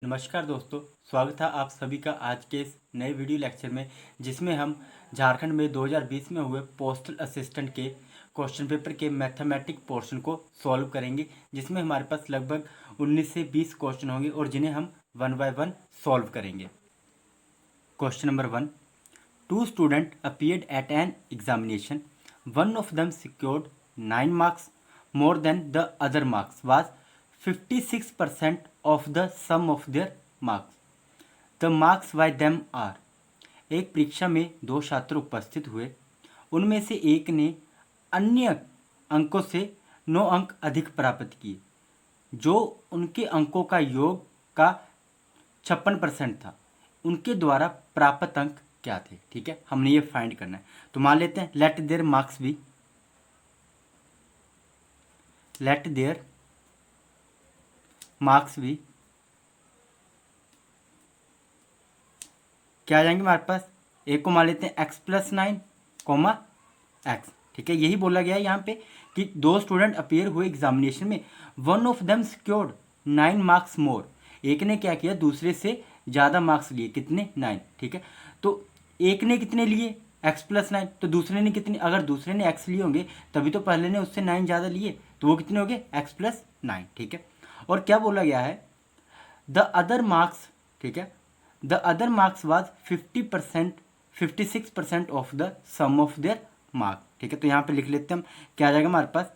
नमस्कार दोस्तों, स्वागत है आप सभी का आज के इस नए वीडियो लेक्चर में, जिसमें हम झारखंड में 2020 में हुए पोस्टल असिस्टेंट के क्वेश्चन पेपर के मैथमेटिक पोर्शन को सॉल्व करेंगे, जिसमें हमारे पास लगभग 19 से 20 क्वेश्चन होंगे और जिन्हें हम वन बाय वन सॉल्व करेंगे। Question number 1, two student appeared at an examination, one of them secured 9 marks more than the other marks was 56% of the sum of their marks. The marks by them are. एक परीक्षा में दो छात्र उपस्थित हुए, उनमें से एक ने अन्य अंकों से 9 अंक अधिक प्राप्त किए, जो उनके अंकों का योग का 56% था। उनके द्वारा प्राप्त अंक क्या थे? ठीक है, हमने ये फाइंड करना है। तो मान लेते हैं लेट देयर मार्क्स भी क्या आ जाएंगे हमारे पास? एक को मान लेते हैं x+9, x। ठीक है, यही बोला गया है यहाँ पे कि दो स्टूडेंट अपीयर हुए एग्जामिनेशन में, one of them secured 9 marks more. एक ने क्या किया? दूसरे से ज़्यादा मार्क्स लिए। कितने? 9। ठीक है, तो एक ने कितने लिए? x+9। तो दूसरे ने कितने? अगर दूसरे ने x लिए होंगे तभी तो पहले ने उससे 9 ज़्यादा लिए, तो वो कितने हो गए? x+9। ठीक है, और क्या बोला गया है? द अदर मार्क्स, ठीक है, the other marks was 56% of the sum of their mark. ठीक है, तो यहाँ पे लिख लेते हैं हम, क्या आ जाएगा हमारे पास?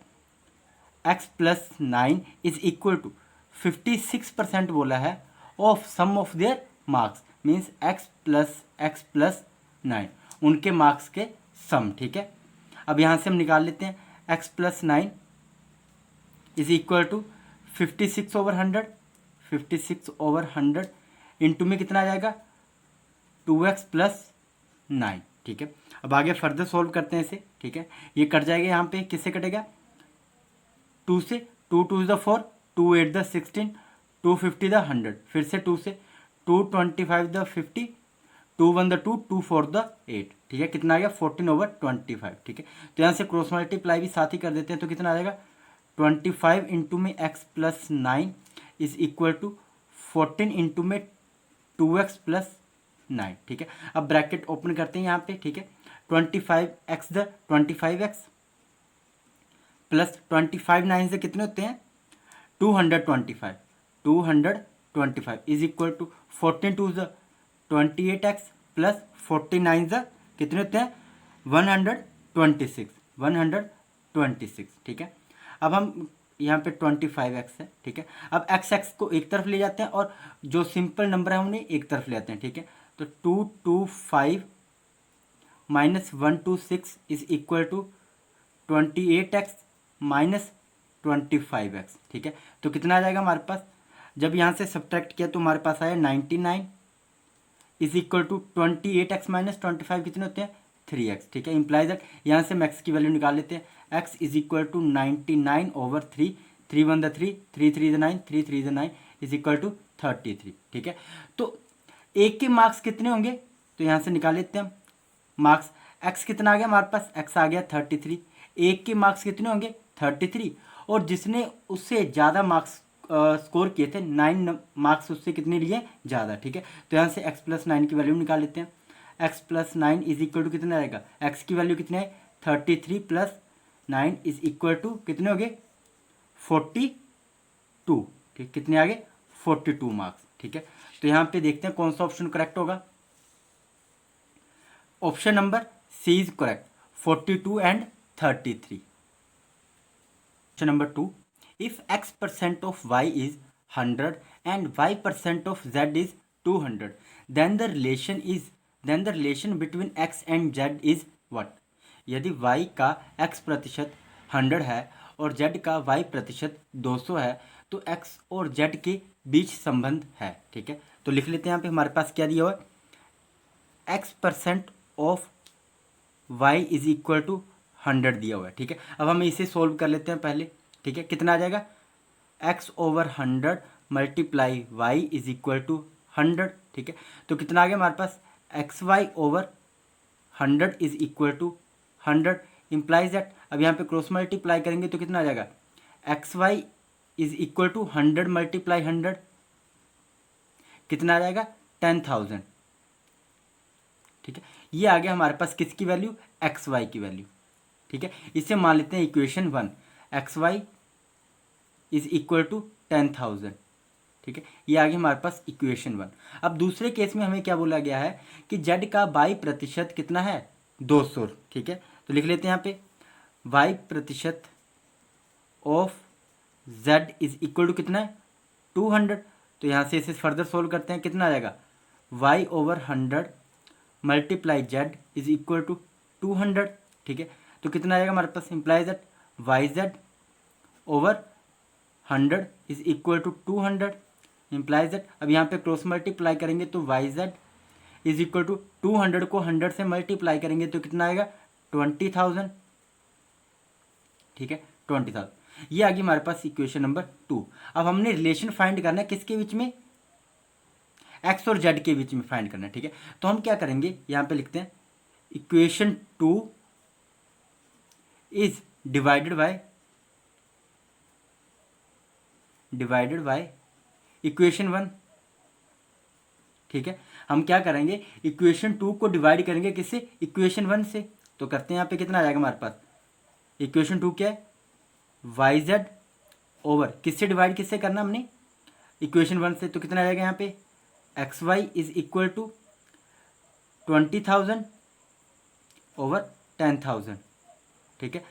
x+9 इज इक्वल टू 56% बोला है of sum of their marks, means x+9 उनके मार्क्स के सम। ठीक है, अब यहाँ से हम निकाल लेते हैं x+9 is equal to 56/100 into में कितना आ जाएगा? 2x+9। ठीक है, अब आगे फर्दर सोल्व करते हैं इसे। ठीक है, ये कट जाएगा, यहाँ पे किससे कटेगा? 2 से। 2 2 इज द 4, 2 8 द 16, 2 50 द 100, फिर से 2 से, 2 25 द 50, 2 1 द 2, 2 4 द 8। ठीक है, कितना आ गया? 14/25। ठीक है, तो यहाँ से क्रॉस मल्टीप्लाई भी साथ ही कर देते हैं, तो कितना आ जाएगा? 25 इंटू में x+9 is equal to 14 into में 2x+9। ठीक है, अब ब्रैकेट ओपन करते हैं यहाँ पे। ठीक है, 25x द 25x प्लस 25 9 से कितने होते हैं? 225 इज इक्वल टू 14 2 द 28x प्लस 49 द कितने होते हैं? 126। ठीक है, अब हम यहाँ पे 25x है। ठीक है, अब x को एक तरफ ले जाते हैं और जो सिंपल नंबर है उन्हें एक तरफ ले आते हैं। ठीक है, तो 225 minus 126 is equal to 28x minus 25x। ठीक है, तो कितना आ जाएगा हमारे पास? जब यहाँ से सब्ट्रैक्ट किया तो हमारे पास आया 99 is equal to 28x minus 25 कितने होते हैं? 3x। ठीक है, इंप्लाइज दैट यहाँ से हम x की वैल्यू निकाल लेते हैं। x इज इक्वल टू 99/3, 3 1 द 3, 3 3 द 9, 3 3 द 9 इज इक्वल टू 33। ठीक है, तो एक के मार्क्स कितने होंगे? तो यहाँ से निकाल लेते हैं हम मार्क्स। x कितना आ गया हमारे पास? x आ गया 33। एक के मार्क्स कितने होंगे? 33, और जिसने उससे ज़्यादा मार्क्स स्कोर किए थे, 9 मार्क्स उससे कितने लिए? ज़्यादा। ठीक है, तो यहाँ से x+9 की वैल्यू निकाल लेते हैं। x+9 इज इक्वल टू कितना रहेगा? x की वैल्यू कितने है? 33 + 9 इज इक्वल टू कितने हो गए? 42। ठीक, कितने आ गए? 42 मार्क्स। ठीक है, तो यहाँ पे देखते हैं कौन सा ऑप्शन करेक्ट होगा। Option number C is correct, 42 and 33। Question number 2, if x% of y is 100 and y% of z is 200, then the relation between x and z is what? यदि y का x% 100 है और z का y% 200 है, तो x और z के बीच संबंध है। ठीक है, तो लिख लेते हैं यहाँ पे हमारे पास क्या दिया हुआ है? x% of y is equal to 100 दिया हुआ है। ठीक है, अब हम इसे सोल्व कर लेते हैं पहले। ठीक है, कितना आ जाएगा? x/100 multiply y is equal to 100। ठीक है, तो कितना आ गया हमारे पास? xy/100 is equal to 100 implies that, अब यहाँ पे क्रॉस मल्टीप्लाई करेंगे तो कितना आ जाएगा? xy is equal to 100 multiply 100 कितना आ जाएगा 10,000, ठीक है। ये आ गया हमारे पास किसकी वैल्यू, एक्स वाई की वैल्यू, ठीक है। इसे मान लेते हैं equation 1, x y is equal to 10,000, ठीक है। ये आ गया हमारे पास इक्वेशन 1। अब दूसरे केस में हमें क्या बोला गया है कि जेड का वाई प्रतिशत कितना है 200, ठीक है। तो लिख लेते हैं यहाँ पे वाई प्रतिशत of z is equal to कितना है 200। तो यहाँ से इसे फर्दर सोल्व करते हैं, कितना आ जाएगा Y over 100 multiply Z is equal to 200, ठीक है। तो कितना आ जाएगा हमारे पास, imply that Y Z over 100 is equal to 200 implies that, अब यहाँ पे क्रॉस मल्टीप्लाई करेंगे तो Y Z is equal to 200 को 100 से मल्टीप्लाई करेंगे तो कितना आएगा 20,000, ठीक है 20,000। ये आ गई हमारे पास इक्वेशन नंबर 2। अब हमने रिलेशन फाइंड करना है किसके बीच में, एक्स और जेड के बीच में फाइंड करना है, ठीक है। तो हम क्या करेंगे, यहाँ पे लिखते हैं equation 2 is divided by equation 1, ठीक है। हम क्या करेंगे, इक्वेशन 2 को डिवाइड करेंगे किससे, इक्वेशन 1 से। तो करते हैं यहाँ पे, कितना आ जाएगा हमारे पास, इक्वेशन 2 क्या है वाई जेड ओवर किससे डिवाइड किससे करना हमने, इक्वेशन 1 से। तो कितना आ जाएगा यहाँ पे x y is equal to 20,000 over 10,000, ठीक है।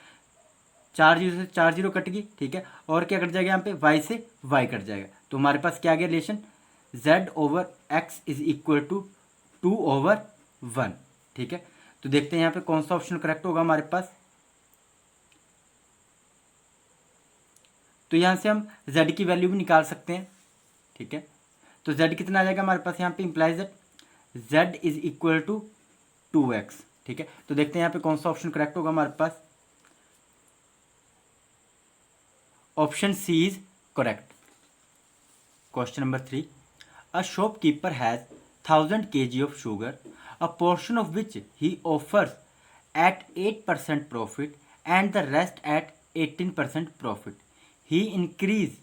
4 जीरो से 4 जीरो कट गई, ठीक है। और क्या कट जाएगा यहाँ पे, y से y कट जाएगा। तो हमारे पास क्या आ गया relation, z over x is equal to 2 over 1, ठीक है। तो देखते हैं यहाँ पे कौन सा ऑप्शन करेक्ट होगा हमारे पास। तो यहाँ से हम z की वैल्यू भी निकाल सकते हैं, ठीक है। तो z कितना आ जाएगा हमारे पास, यहाँ पे implies that z is equal to 2x, ठीक है। तो देखते हैं यहाँ पे कौन सा ऑप्शन करेक्ट होगा हमारे पास। Option C is correct. Question number 3, a shopkeeper has 1000 kg of sugar, a portion of which he offers at 8% profit and the rest at 18% profit. He increases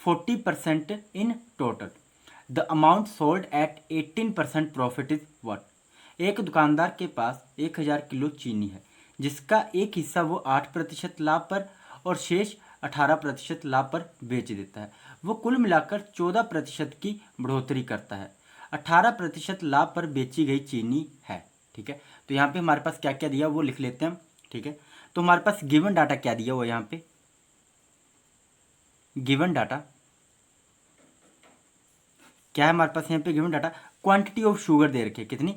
40% in total. The amount sold at 18% profit is what? एक दुकानदार के पास 1000 kilo चीनी है जिसका एक हिस्सा वो 8% लाभ पर और शेष 18% लाभ पर बेच देता है। वो कुल मिलाकर 14% की बढ़ोतरी करता है। 18% लाभ पर बेची गई चीनी है, ठीक है। तो यहाँ पे हमारे पास क्या क्या दिया वो लिख लेते हैं हम, ठीक है। तो हमारे पास गिवन डाटा क्या दिया हुआ, यहाँ पे गिवन डाटा क्या है हमारे पास, यहाँ पे given data quantity of sugar दे रखी है, कितनी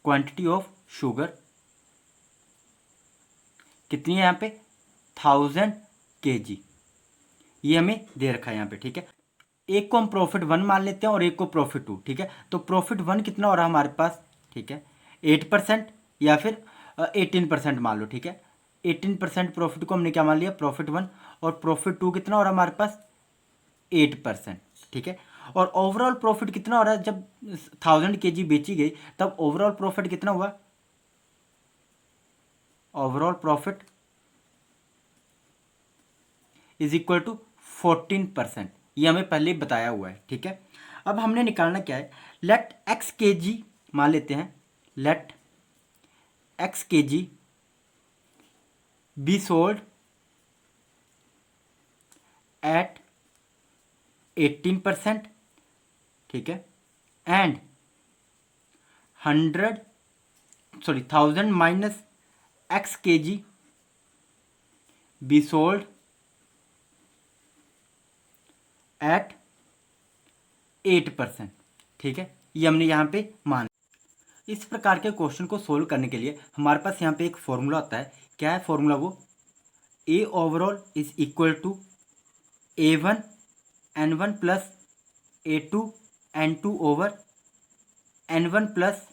क्वांटिटी ऑफ शुगर कितनी है यहाँ पे 1000 kg, ये हमें दे रखा है यहाँ पे, ठीक है। एक को हम प्रॉफिट 1 मान लेते हैं और एक को प्रॉफिट 2, ठीक है। तो प्रॉफिट 1 कितना हो रहा है हमारे पास, ठीक है 8% या फिर 18% मान लो, ठीक है। 18% प्रॉफिट को हमने क्या मान लिया प्रॉफिट 1, और प्रॉफिट 2 कितना हो रहा है हमारे पास 8%, ठीक है। और ओवरऑल प्रॉफिट कितना हो रहा है, जब 1000 kg बेची गई तब ओवरऑल प्रॉफिट कितना हुआ, overall profit is equal to 14%, ये हमें पहले ही बताया हुआ है, ठीक है। अब हमने निकालना क्या है, लेट x kg मान लेते हैं, let x kg be sold at 18%, ठीक है, and 1000 minus x kg be sold at 8%, ठीक है। ये हमने यहाँ पे मान, इस प्रकार के क्वेश्चन को सोल्व करने के लिए हमारे पास यहाँ पे एक फॉर्मूला होता है। क्या है फॉर्मूला, वो A overall is equal to A1 N1 plus A2 N2 over N1 plus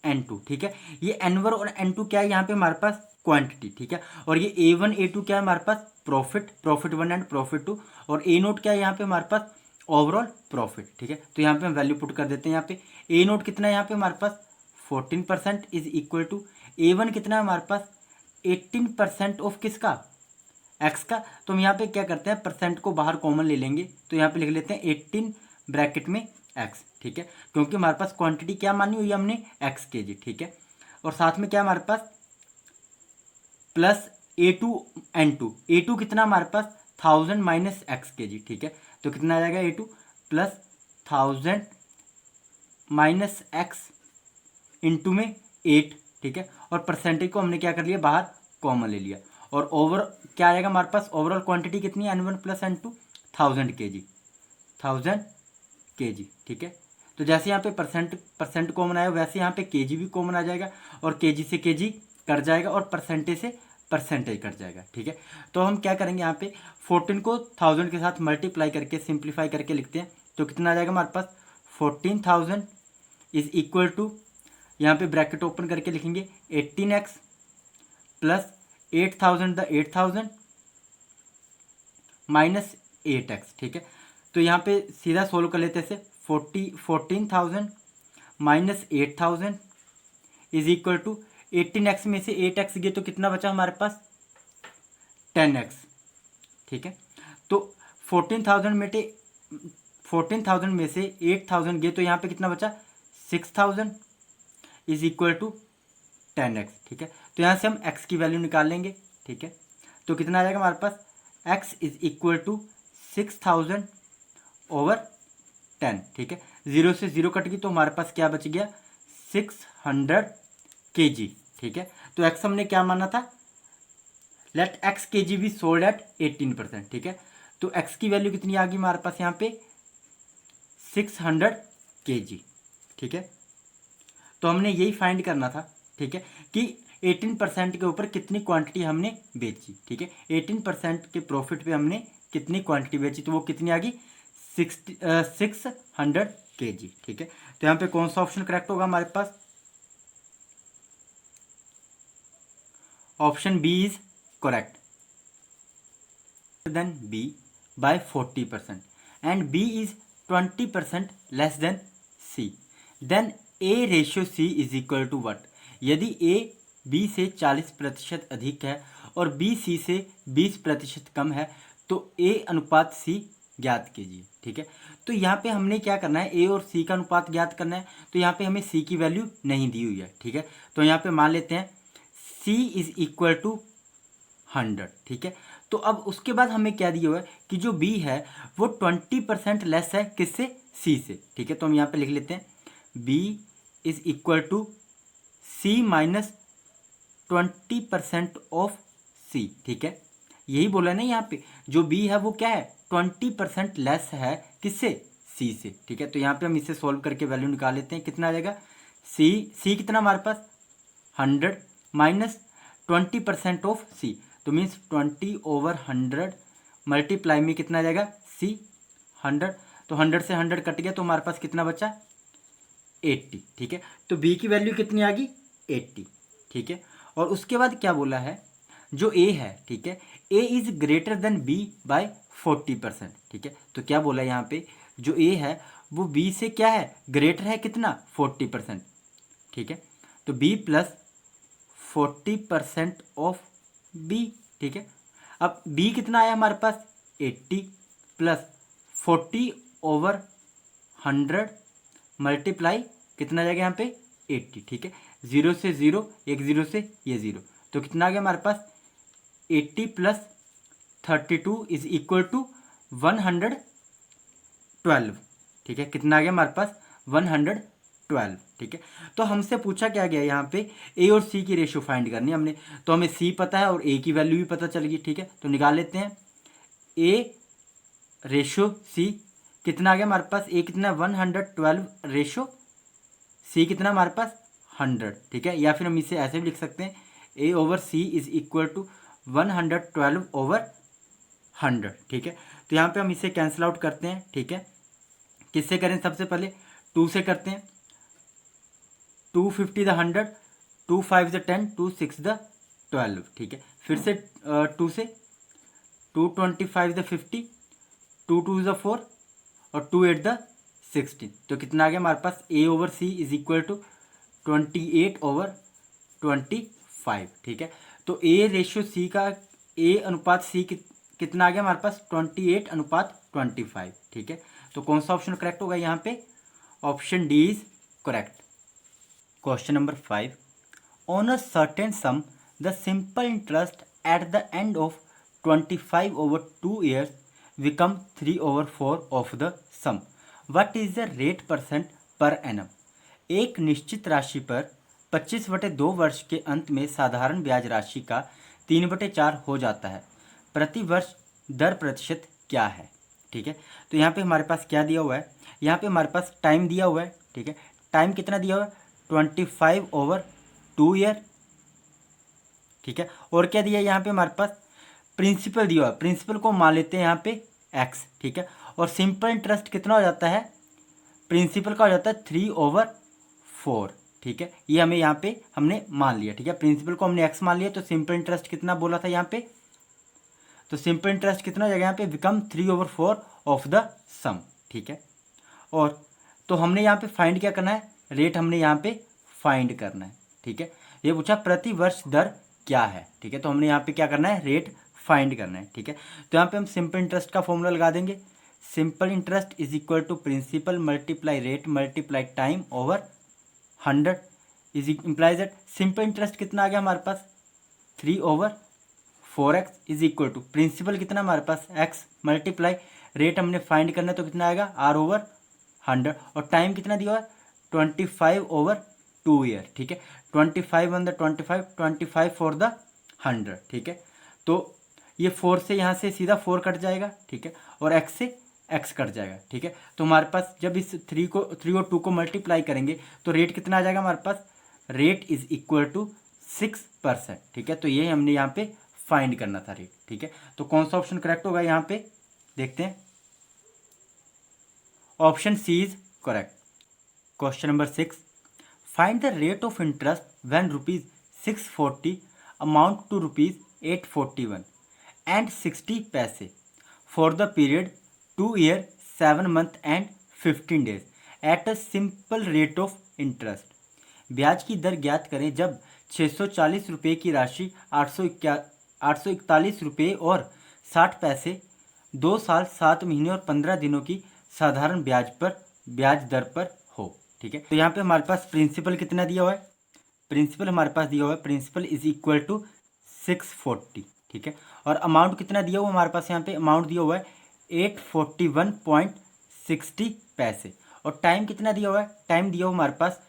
N2, ठीक है। ये N1 और N2 क्या है यहाँ पे हमारे पास क्वांटिटी, ठीक है। और ये A1 A2 क्या है हमारे पास प्रॉफिट 1 एंड प्रॉफिट 2, और A नोट क्या है यहाँ पे हमारे पास ओवरऑल प्रॉफिट, ठीक है। तो यहाँ पे हम वैल्यू पुट कर देते हैं। यहाँ पे A नोट कितना है यहाँ पे हमारे पास 14% इज इक्वल टू A1 कितना है हमारे पास 18% ऑफ किसका एक्स का, तो हम यहाँ पे क्या करते हैं, परसेंट को बाहर कॉमन ले लेंगे, तो यहाँ पे लिख लेते हैं 18 ब्रैकेट में एक्स, ठीक है, क्योंकि हमारे पास क्वांटिटी क्या मानी हुई है हमने, एक्स के जी, ठीक है। और साथ में क्या हमारे पास प्लस A2N2, A2 कितना हमारे पास 1000 माइनस एक्स के जी, ठीक है, तो कितना आ जाएगा A2 plus 1000 minus x into में 8, ठीक है, और परसेंटेज को हमने क्या कर लिया, बाहर कॉमन ले लिया, और ओवर क्या आएगा हमारे पास, ओवरऑल क्वांटिटी कितनी है, N1 plus N2 1000 kg, 1000 kg, ठीक है। तो जैसे यहाँ पे परसेंट कॉमन आया वैसे यहाँ पे kg भी कॉमन आ जाएगा, और kg से kg कट जाएगा और परसेंटेज से परसेंटेज कट जाएगा, ठीक है। तो हम क्या करेंगे, यहाँ पे 14 को 1000 के साथ मल्टीप्लाई करके सिंप्लीफाई करके लिखते हैं, तो कितना आ जाएगा हमारे पास 14,000 इज इक्वल टू, यहाँ पे ब्रैकेट ओपन करके लिखेंगे 18x plus 8000 the 8000 minus 8x, ठीक है। तो यहाँ पे सीधा सोल्व कर लेते हैं, 14,000 minus 8,000 is equal to 18x में से 8x गए तो कितना बचा हमारे पास 10x, ठीक है। तो 14,000 में से 8,000 गए तो यहाँ पे कितना बचा 6,000 इज इक्वल टू 10x, ठीक है। तो यहाँ से हम x की वैल्यू निकाल लेंगे, ठीक है। तो कितना आ जाएगा हमारे पास x is equal to 6,000 over 10, ठीक है। 0 से 0 कट गई तो हमारे पास क्या बच गया 600 kg, ठीक है। तो x हमने क्या माना था, let x kg be sold at 18%, ठीक है। तो x की वैल्यू कितनी आ गई हमारे पास यहाँ पे 600 kg, ठीक है। तो हमने यही फाइंड करना था, ठीक है, कि 18% के ऊपर कितनी क्वांटिटी हमने बेची, ठीक है। 18% के प्रॉफिट पे हमने कितनी क्वांटिटी बेची, तो वो कितनी आ गई 600 kg, ठीक है। तो यहाँ पे कौन सा ऑप्शन करेक्ट होगा हमारे पास, option B is correct then B by 40% and B is 20% less than C, then A ratio C is equal to what, यदि ए बी से 40% अधिक है और बी सी से 20% कम है तो ए अनुपात सी ज्ञात कीजिए, ठीक है। तो यहाँ पे हमने क्या करना है, ए और सी का अनुपात ज्ञात करना है, तो यहाँ पे हमें सी की वैल्यू नहीं दी हुई है, ठीक है। तो यहाँ पे मान लेते हैं सी इज इक्वल टू 100, ठीक है। तो अब उसके बाद हमें क्या दिया हुआ है कि जो बी है वो 20% लेस है किससे, सी से, ठीक है। तो हम यहाँ पे लिख लेते हैं B is equal to C minus 20% of C, ठीक है। यही बोला ना यहाँ पे, जो बी है वो क्या है 20% लेस है किससे, सी से, ठीक है। तो यहाँ पे हम इसे सॉल्व करके वैल्यू निकाल लेते हैं, कितना आ जाएगा सी कितना हमारे पास 100 माइनस 20% ऑफ सी, तो मीन्स 20 ओवर 100 मल्टीप्लाई में कितना आ जाएगा सी 100, तो 100 से 100 कट गया तो हमारे पास कितना बचा 80, ठीक है। तो बी की वैल्यू कितनी आ गई 80, ठीक है। और उसके बाद क्या बोला है, जो ए है, ठीक है, A is greater than B by 40%, ठीक है। तो क्या बोला है यहाँ पे, जो ए है वो बी से क्या है ग्रेटर है कितना 40%, ठीक है। तो बी प्लस 40% ऑफ बी, ठीक है। अब बी कितना आया हमारे पास 80 प्लस 40 ओवर 100 मल्टीप्लाई कितना आ जाएगा यहाँ पे 80, ठीक है। 0 से 0, एक 0 से ये 0, तो कितना आ गया हमारे पास 80 प्लस 32 इज इक्वल टू 112, ठीक है। कितना आ गया हमारे पास 112, ठीक है। तो हमसे पूछा क्या गया यहाँ पे ए और सी की रेशियो फाइंड करनी है हमने, तो हमें सी पता है और ए की वैल्यू भी पता चल गई, ठीक है। तो निकाल लेते हैं ए रेशियो सी, कितना आ गया हमारे पास, ए कितना 112 रेशियो सी कितना हमारे पास 100, ठीक है। या फिर हम इसे ऐसे भी लिख सकते हैं A over C is equal to 112 over 100, ठीक है। तो यहाँ पे हम इसे कैंसिल आउट करते हैं, ठीक है। किससे करें, सबसे पहले 2 से करते हैं, 250 द 100, 2 5 द 10, 2 6 द 12, ठीक है। फिर से 2 से 225 द 50, 2 2 द 4 और 2 8 द 16, तो कितना आ गया हमारे पास A over C is equal to 28 over 25, ठीक है। तो ए रेशियो सी का ए अनुपात सी कितना आ गया हमारे पास 28:25, ठीक है। तो कौन सा ऑप्शन करेक्ट होगा यहाँ पे? Option D is correct. Question number 5, on a certain some the simple interest at the end of 25/2 years become 3/4 of the sum. What is the rate % per annum? एक निश्चित राशि पर 25/2 वर्ष के अंत में साधारण ब्याज राशि का 3/4 हो जाता है। प्रति वर्ष दर प्रतिशत क्या है? ठीक है, तो यहाँ पे हमारे पास क्या दिया हुआ है? यहाँ पे हमारे पास टाइम दिया हुआ है, ठीक है। टाइम कितना दिया हुआ है? 25/2 year, ठीक है। और क्या दिया है यहाँ पे हमारे पास? प्रिंसिपल दिया हुआ है। प्रिंसिपल को मान लेते हैं यहाँ पे एक्स, ठीक है। और सिंपल इंटरेस्ट कितना हो जाता है? प्रिंसिपल का हो जाता है 3/4, ठीक है। ये हमें यहाँ पे हमने मान लिया, ठीक है। प्रिंसिपल को हमने एक्स मान लिया, तो सिंपल इंटरेस्ट कितना बोला था यहाँ पे? तो सिंपल इंटरेस्ट कितना हो जाएगा यहाँ पे? बिकम 3/4 ऑफ द सम, ठीक है। और तो हमने यहाँ पे फाइंड क्या करना है? रेट हमने यहाँ पे फाइंड करना है, ठीक है। ये पूछा प्रति वर्ष दर क्या है, ठीक है। तो हमने यहाँ पे क्या करना है? रेट फाइंड करना है, ठीक है। तो यहाँ पे हम सिंपल इंटरेस्ट का फॉर्मूला लगा देंगे। Simple interest is equal to principal multiply rate multiply time over 100 is implies that simple interest कितना आ गया हमारे पास? 3/4x is equal to principal कितना हमारे पास? x मल्टीप्लाई रेट हमने फाइंड करना है, तो कितना आएगा? r/100। और टाइम कितना दिया हुआ है? 25/2 ईयर, ठीक है। 25 on the 25 for the 100, ठीक है। तो ये 4 से यहाँ से सीधा 4 कट जाएगा, ठीक है। और x से x कट जाएगा, ठीक है। तो हमारे पास जब इस 3 और 2 को मल्टीप्लाई करेंगे तो रेट कितना आ जाएगा हमारे पास? रेट इज इक्वल टू 6%, ठीक है। तो ये हमने यहाँ पे फाइंड करना था रेट, ठीक है। तो कौन सा ऑप्शन करेक्ट होगा यहाँ पे? देखते हैं। Option C is correct. Question number 6, find the rate of interest when ₹640 amount to ₹841 and 60 paise for the period 2 year 7 month and 15 days at a simple rate of interest. ब्याज की दर ज्ञात करें जब 640 रुपये की राशि 841 रुपये और 60 पैसे 2 साल 7 महीने और 15 दिनों की साधारण ब्याज दर पर हो, ठीक है। तो यहाँ पे हमारे पास प्रिंसिपल कितना दिया हुआ है? प्रिंसिपल हमारे पास दिया हुआ है, प्रिंसिपल इज इक्वल टू 640, ठीक है। और अमाउंट कितना दिया हुआ हमारे पास? यहाँ पे अमाउंट दिया हुआ है 841.60 पैसे। और टाइम कितना दिया हुआ है? टाइम दिया हुआ हमारे पास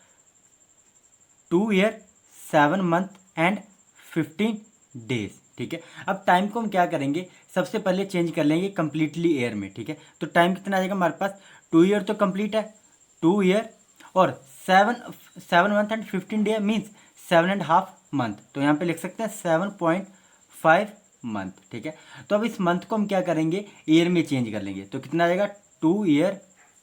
2 year 7 month and 15 days, ठीक है। अब टाइम को हम क्या करेंगे? सबसे पहले चेंज कर लेंगे कंप्लीटली ईयर में, ठीक है। तो टाइम कितना आ जाएगा हमारे पास? 2 year तो कंप्लीट है, 2 year और 7 month and 15 day means 7.5 month। तो यहाँ पे लिख सकते हैं 7.5 मंथ, ठीक है। तो अब इस मंथ को हम क्या करेंगे? ईयर में चेंज कर लेंगे। तो कितना आ जाएगा? 2 year,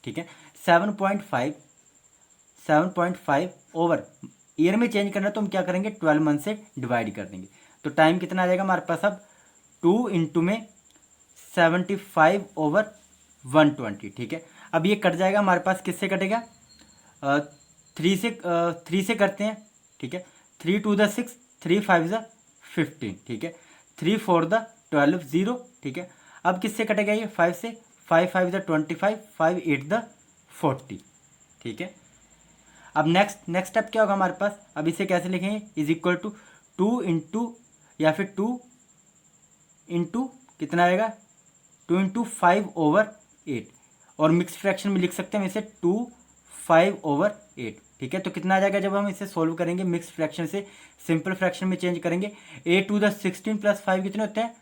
ठीक है। 7.5 ओवर ईयर में चेंज करना है, तो हम क्या करेंगे? 12 मंथ से डिवाइड कर देंगे। तो टाइम कितना आ जाएगा हमारे पास? अब 2 इंटू में 75/120, ठीक है। अब ये कट जाएगा हमारे पास, किससे कटेगा? 3 से करते हैं, ठीक है। 3 2 द 6, 3 5 द 15, ठीक है। 3 4 द 12 0, ठीक है। अब किससे कटेगा ये? 5 से। 5 5 द 25, 5 8 द 40, ठीक है। अब नेक्स्ट स्टेप क्या होगा हमारे पास? अब इसे कैसे लिखेंगे? इज इक्वल टू 2 इंटू या फिर 2 इंटू कितना आएगा? 2 इंटू 5/8 और मिक्स फ्रैक्शन में लिख सकते हैं हम इसे 2 5/8, ठीक है। तो कितना आ जाएगा जब हम इसे सोल्व करेंगे? मिक्स फ्रैक्शन से सिंपल फ्रैक्शन में चेंज करेंगे। 8 टू द 16 प्लस 5 कितने होते हैं?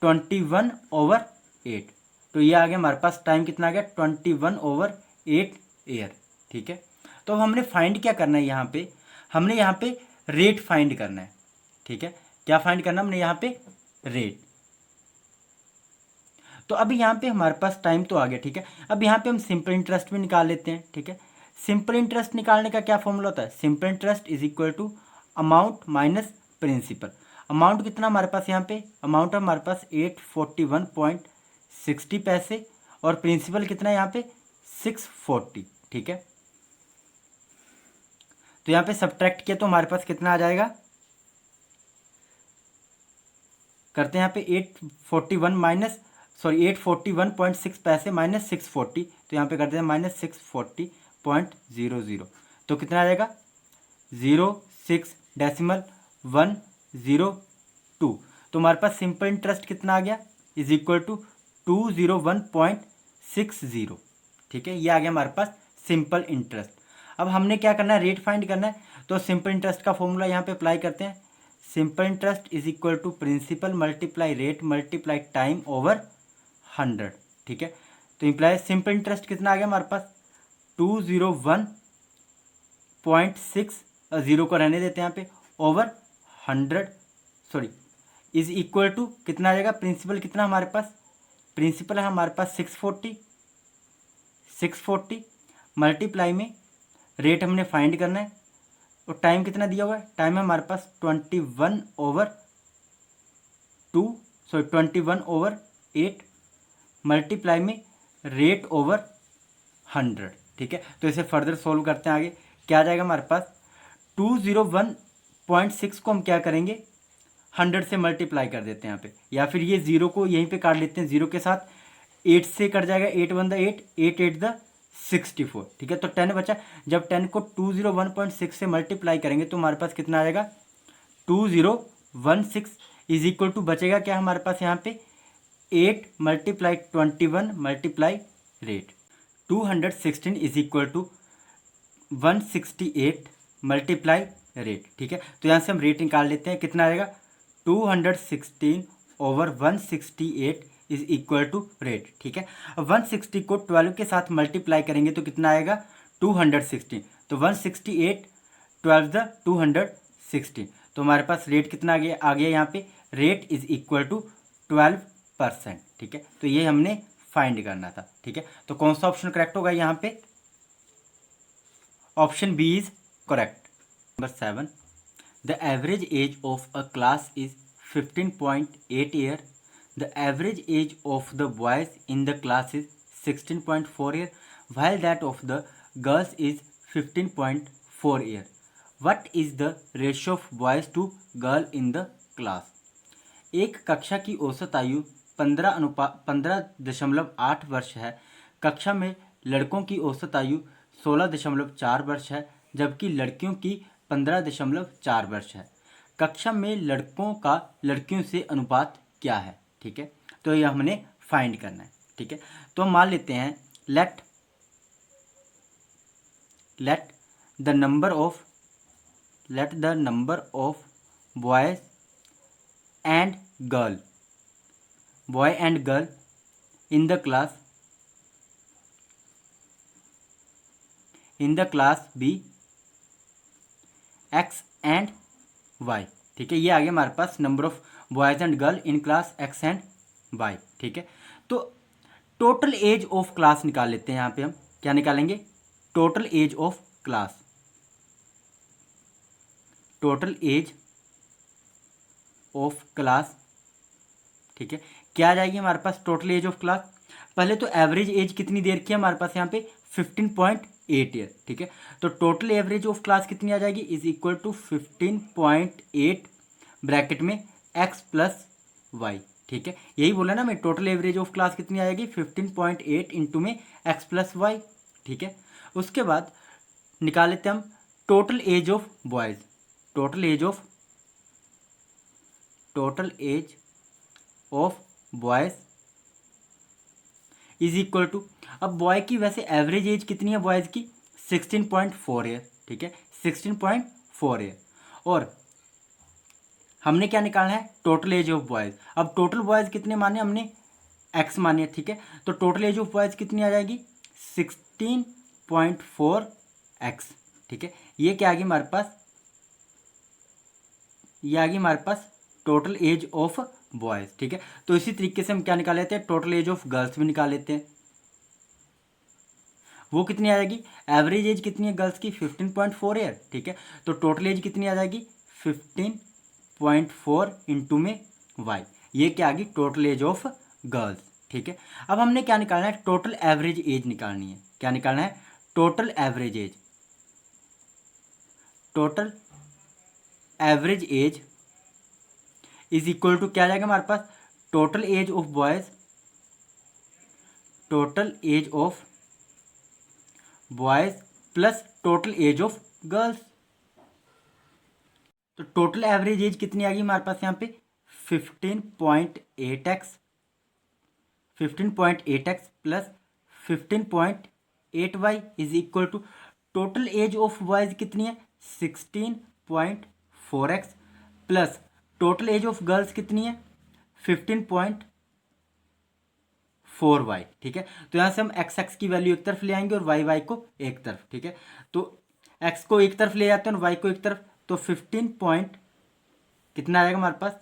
21/8। तो ये आ गया हमारे पास। टाइम कितना आ गया? 21/8 ईयर, ठीक है। तो अब हमने फाइंड क्या करना है यहाँ पे? हमने यहाँ पे रेट फाइंड करना है, ठीक है। क्या फाइंड करना हमने यहाँ पे? रेट। तो अभी यहाँ पे हमारे पास टाइम तो आ गया, ठीक है। अब यहाँ पे हम सिंपल इंटरेस्ट भी निकाल लेते हैं, ठीक है। सिंपल इंटरेस्ट निकालने का क्या फॉर्मूला होता है? Simple interest is equal to amount minus principal. Amount कितना हमारे पास यहाँ पे? अमाउंट हमारे पास 841.60 पैसे और प्रिंसिपल कितना है यहाँ पे? 640, ठीक है। तो यहाँ पे सब्ट्रैक्ट किया तो हमारे पास कितना आ जाएगा? करते हैं यहाँ पे 841.6 पैसे माइनस 640, तो यहाँ पे करते हैं माइनस 640.00, तो कितना आ जाएगा 0.6 तो हमारे पास सिंपल इंटरेस्ट कितना आ गया इज इक्वल टू 201.60। ठीक है, ये आ गया हमारे पास सिंपल इंटरेस्ट। अब हमने क्या करना है, रेट फाइंड करना है, तो सिंपल इंटरेस्ट का फॉर्मूला यहाँ पे अप्लाई करते हैं। Simple interest is equal to principal multiply rate multiply time over 100। ठीक है, तो इम्प्लाई सिंपल इंटरेस्ट कितना आ गया हमारे पास 201.6, जीरो को रहने देते हैं यहाँ पे, ओवर 100 इज इक्वल टू कितना आ जाएगा, प्रिंसिपल कितना हमारे पास, प्रिंसिपल है हमारे पास 640 मल्टीप्लाई में रेट हमने फाइंड करना है, और टाइम कितना दिया हुआ है, टाइम है हमारे पास 21/8 मल्टीप्लाई में रेट ओवर 100। ठीक है, तो इसे फर्दर सोल्व करते हैं आगे, क्या आ जाएगा हमारे पास 201.6 को हम क्या करेंगे 100 से मल्टीप्लाई कर देते हैं यहाँ पे, या फिर ये जीरो को यहीं पे काट लेते हैं, जीरो के साथ 8 से कट जाएगा, 8 1 द 8, 8 8 द 64। ठीक है, तो 10 बचा, जब 10 को 201.6 से मल्टीप्लाई करेंगे तो हमारे पास कितना आ जाएगा 2016 इज इक्वल टू बचेगा क्या हमारे पास यहाँ पे 8 multiply 21 multiply rate, 216 is equal to 168 multiply rate. ठीक है, तो यहाँ से हम रेट निकाल लेते हैं, कितना आएगा 216 over 168 is equal to rate. ठीक है, अब 160 को 12 के साथ मल्टीप्लाई करेंगे तो कितना आएगा 216, तो 168 12 द 216, तो हमारे पास रेट कितना आ गया यहाँ पे, रेट इज इक्वल टू 12%। ठीक है, तो ये हमने फाइंड करना था। ठीक है, तो कौन सा ऑप्शन करेक्ट होगा यहाँ पे, option B is correct. Number 7, the average age of a class is 15.8 year, the average age of the boys in the class is 16.4 year, while that of the girls is 15.4 year. What is the ratio of boys to girl in the class? एक कक्षा की औसत आयु 15.8 वर्ष है। कक्षा में लड़कों की औसत आयु 16.4 वर्ष है, जबकि लड़कियों की 15.4 वर्ष है। कक्षा में लड़कों का लड़कियों से अनुपात क्या है। ठीक है, तो यह हमने फाइंड करना है। ठीक है, तो हम मान लेते हैं let the number of boy and girl in the class be X and Y. ठीक है, ये आ गया हमारे पास number of boys and girl in class X and Y. ठीक है, तो टोटल एज ऑफ क्लास निकाल लेते हैं। यहाँ पे हम क्या निकालेंगे, टोटल एज ऑफ क्लास, ठीक है, क्या आ जाएगी हमारे पास टोटल एज ऑफ क्लास। पहले तो एवरेज एज कितनी देर की है हमारे पास यहाँ पे 15.8 ईयर। ठीक है, तो टोटल एवरेज ऑफ क्लास कितनी आ जाएगी इज इक्वल टू 15.8 ब्रैकेट में एक्स प्लस वाई। ठीक है, यही बोला ना मैं, टोटल एवरेज ऑफ क्लास कितनी आ जाएगी 15.8 इंटू में एक्स प्लस वाई। ठीक है, उसके बाद निकाल लेते हैं हम total age of boys, total age of boys is equal to, अब बॉय की वैसे एवरेज एज कितनी है बॉयज की 16.4 ईयर। ठीक है, 16.4 ईयर, और हमने क्या निकालना है टोटल एज ऑफ बॉयज। अब टोटल बॉयज कितने माने हमने एक्स माने। ठीक है, तो टोटल एज ऑफ बॉयज कितनी आ जाएगी 16.4 एक्स। ठीक है, ये क्या आ गई हमारे पास, ये आ गई हमारे पास टोटल एज ऑफ बॉयज। ठीक है, तो इसी तरीके से हम क्या निकाल लेते हैं, टोटल एज ऑफ गर्ल्स भी निकाल लेते हैं। वो कितनी आ जाएगी, एवरेज एज कितनी है गर्ल्स की 15.4 ईयर। ठीक है, तो टोटल एज कितनी आ जाएगी 15.4 इंटू में वाई, ये क्या आ गई टोटल एज ऑफ गर्ल्स। ठीक है, अब हमने क्या निकालना है, टोटल एवरेज एज निकालनी है। क्या निकालना है, total average age, is equal to क्या आ जाएगा हमारे पास, total age of boys, total age of boys plus total age of girls. तो टोटल एवरेज एज कितनी आ गई हमारे पास यहाँ पे 15.8x, 15.8x plus 15.8y is equal to total age of boys कितनी है 16.4x plus total age of girls कितनी है 15.4y। ठीक है, तो यहाँ से हम एक्स एक्स की वैल्यू एक तरफ ले आएंगे और वाई वाई को एक तरफ। ठीक है, तो एक्स को एक तरफ ले जाते हैं और वाई को एक तरफ, तो 15 पॉइंट कितना आएगा हमारे पास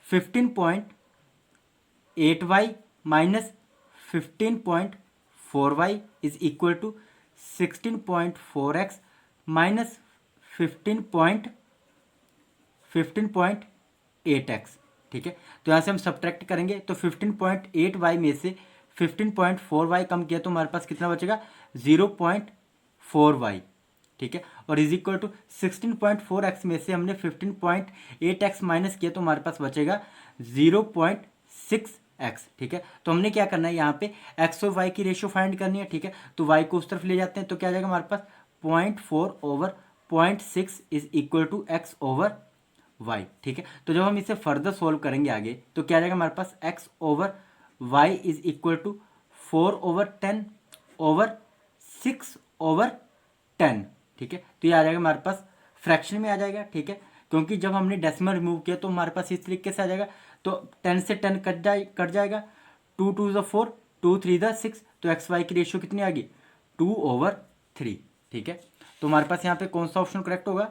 15.8y minus 15.4y is equal to 16.4x minus 15.8x। ठीक है, तो यहाँ से हम सब्ट्रैक्ट करेंगे तो 15.8y में से 15.4y कम किया तो हमारे पास कितना बचेगा 0.4y। ठीक है, और इज इक्वल टू 16.4x में से हमने 15.8x माइनस किया तो हमारे पास बचेगा 0.6x। ठीक है, तो हमने क्या करना है यहाँ पे x और y की रेशियो फाइंड करनी है। ठीक है, तो y को उस तरफ ले जाते हैं तो क्या आ जाएगा हमारे पास 0.4/0.6 is equal to x over y। ठीक है, तो जब हम इसे फर्दर सोल्व करेंगे आगे तो क्या आ जाएगा हमारे पास x over y is equal to 4/10/6/10। ठीक है, तो ये आ जाएगा हमारे पास फ्रैक्शन में आ जाएगा। ठीक है, क्योंकि जब हमने डेसिमल रिमूव किया तो हमारे पास इस तरीके से आ जाएगा, तो 10 से 10 कट जाएगा, 2 2 ज़ 4, 2 3 ज़ 6, तो एक्स वाई की रेशियो कितनी आ गई 2/3। ठीक है, तो हमारे पास यहाँ पे कौन सा ऑप्शन करेक्ट होगा,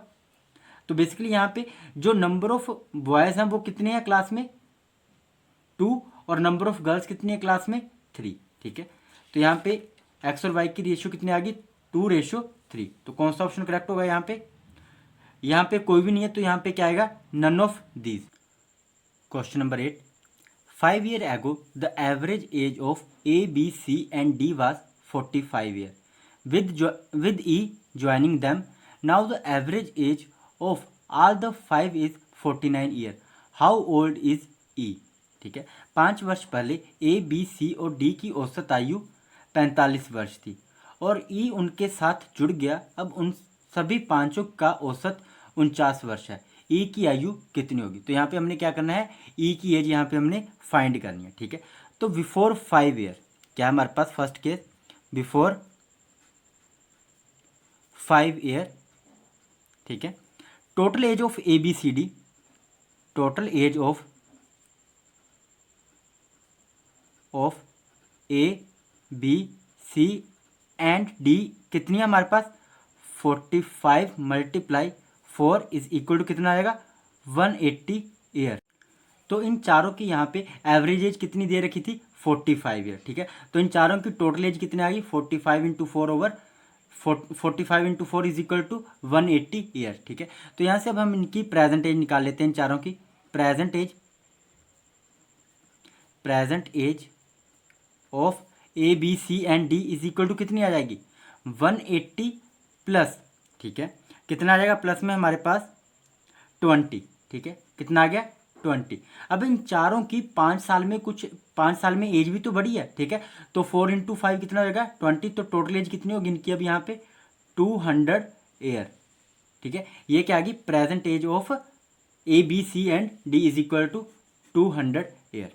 तो बेसिकली यहाँ पे जो नंबर ऑफ बॉयज़ हैं वो कितने हैं क्लास में 2 और नंबर ऑफ गर्ल्स कितनी है क्लास में 3। ठीक है, तो यहाँ पे एक्स और वाई की रेशियो कितनी आ गई 2/3। तो कौन सा ऑप्शन करेक्ट होगा यहाँ पे, यहाँ पे कोई भी नहीं है तो यहाँ पे क्या आएगा none of these. Question number 8, 5 years ago the average age of A, B, C and D was 45 years. With E joining them, now the average age of all the 5 is 49 years. How old is E? ठीक है, 5 वर्ष पहले A, B, C और D की औसत आयु 45 वर्ष थी और E उनके साथ जुड़ गया। अब उन सभी पांचों का औसत 49 वर्ष है। ई की आयु कितनी होगी, तो यहाँ पे हमने क्या करना है ई की एज यहाँ पे हमने फाइंड करनी है। ठीक है, तो बिफोर 5 ईयर क्या हमारे पास फर्स्ट केस बिफोर 5 ईयर। ठीक है, total age of A B C D, total age of A B C and D कितनी है हमारे पास 45 × 4 इज इक्वल टू कितना आएगा 180 ईयर। तो इन चारों की यहाँ पे एवरेज एज कितनी दे रखी थी 45 ईयर। ठीक है, तो इन चारों की टोटल एज कितनी आ गई 45 × 4 इज इक्वल टू 180 ईयर। ठीक है, तो यहाँ से अब हम इनकी प्रेजेंट एज निकाल लेते हैं, इन चारों की present age of A B C and D is equal to कितनी आ जाएगी 180 प्लस। ठीक है, कितना आ जाएगा प्लस में हमारे पास 20। ठीक है, कितना आ गया 20। अब इन चारों की 5 साल में एज भी तो बढ़ी है। ठीक है, तो 4 × 5 कितना हो जाएगा 20, तो टोटल एज कितनी होगी इनकी अब यहाँ पे 200 ईयर। ठीक है, ये क्या आ गई present age of A B C and D is equal to 200 year.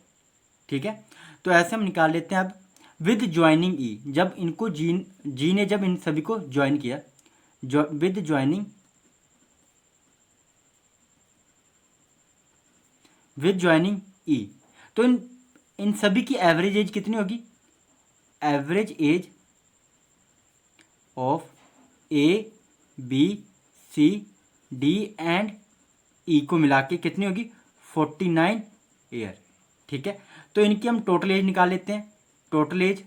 ठीक है, तो ऐसे हम निकाल लेते हैं। अब विद ज्वाइनिंग ई, जब इनको जी ने जब इन सभी को ज्वाइन किया, विद ज्वाइनिंग ई, तो इन सभी की एवरेज एज कितनी होगी, average age of A B C D and E को मिला के कितनी होगी 49 ईयर। ठीक है, तो इनकी हम टोटल एज निकाल लेते हैं। Total age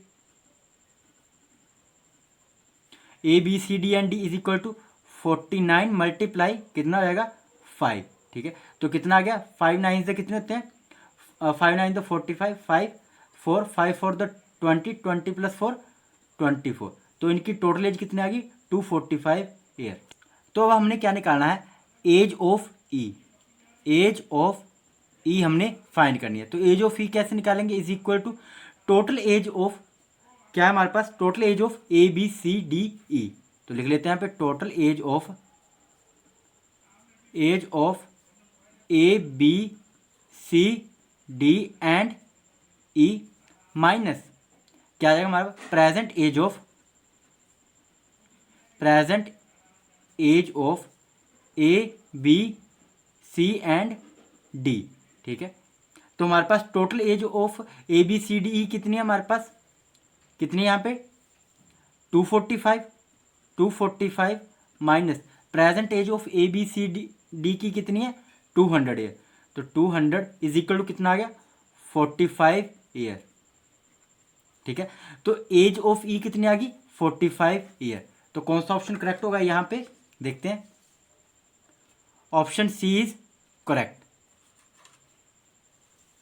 A B C D and D is equal to 49 × कितना हो जाएगा 5। ठीक है, तो कितना आ गया 5 9 से कितने होते हैं 5 9 = 45, 5 4 5 4 = 20, 20 + 4 24, तो इनकी टोटल एज कितनी आ गई 245 ईयर। तो अब हमने क्या निकालना है age of E, age of E हमने फाइंड करनी है। तो एज ऑफ ई कैसे निकालेंगे, is equal to total age of, क्या है हमारे पास, total age of A B C D E. तो लिख लेते हैं यहाँ पे total age of A B C D and E minus क्या आ जाएगा हमारा present age of A B C and D. ठीक है, तो हमारे पास total age of A B C D E कितनी है, हमारे पास कितनी है यहाँ पे 245 minus present age of A B C D की कितनी है 200 ईयर। तो 200 इज इक्वल टू कितना आ गया 45 ईयर। ठीक है, तो एज ऑफ ई कितनी आ गई 45 ईयर। तो कौन सा ऑप्शन करेक्ट होगा यहाँ पे देखते हैं, option C is correct.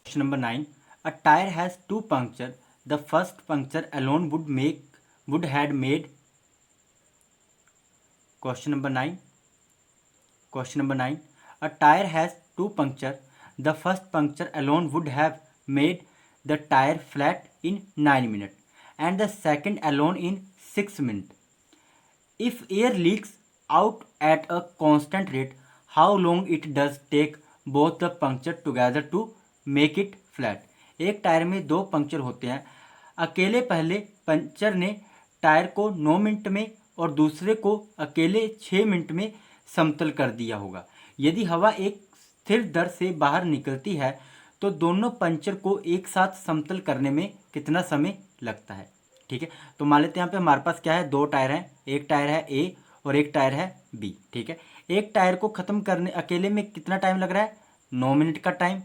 Question number 9, a tyre has 2 puncture, the first puncture alone would had made, question number 9, a tire has 2 puncture, the first puncture alone would have made the tire flat in 9 minutes and the second alone in 6 minutes. If air leaks out at a constant rate, how long it does take both the puncture together to make it flat? एक tyre में 2 puncture होते हैं, अकेले पहले puncture ने tyre को 9 minute में और दूसरे को अकेले 6 मिनट में समतल कर दिया होगा। यदि हवा एक स्थिर दर से बाहर निकलती है तो दोनों पंचर को एक साथ समतल करने में कितना समय लगता है। ठीक है, तो मान लेते हैं यहाँ पे हमारे पास क्या है, 2 टायर हैं, एक टायर है ए और एक टायर है बी। ठीक है, एक टायर को ख़त्म करने अकेले में कितना टाइम लग रहा है 9 मिनट का टाइम।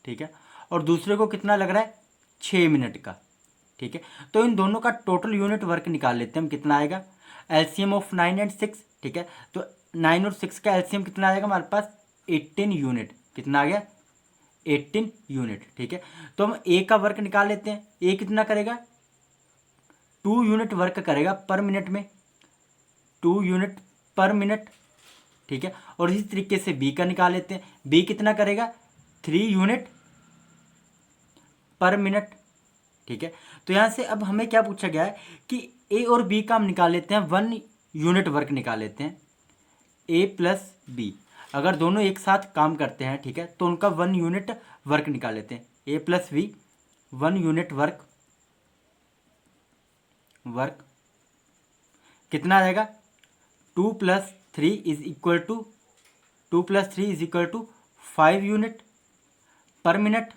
ठीक है, और दूसरे को कितना लग रहा है 6 मिनट का। ठीक है, तो इन दोनों का टोटल यूनिट वर्क निकाल लेते हैं हम, कितना आएगा एलसीएम ऑफ 9 एंड 6। ठीक है, तो 9 और 6 का एलसीएम कितना आएगा हमारे पास 18 यूनिट। कितना आ गया 18 यूनिट। ठीक है, तो हम ए का वर्क निकाल लेते हैं, ए कितना करेगा 2 यूनिट वर्क करेगा पर मिनट में, 2 यूनिट पर मिनट। ठीक है, और इसी तरीके से बी का निकाल लेते हैं, बी कितना करेगा 3 यूनिट पर मिनट। ठीक है, तो यहाँ से अब हमें क्या पूछा गया है कि ए और बी का हम निकाल लेते हैं 1 यूनिट वर्क निकाल लेते हैं, ए प्लस बी अगर दोनों एक साथ काम करते हैं। ठीक है, तो उनका 1 यूनिट वर्क निकाल लेते हैं, A plus B 1 unit work कितना आ जाएगा 2 plus 3 is equal to 5 unit per minute.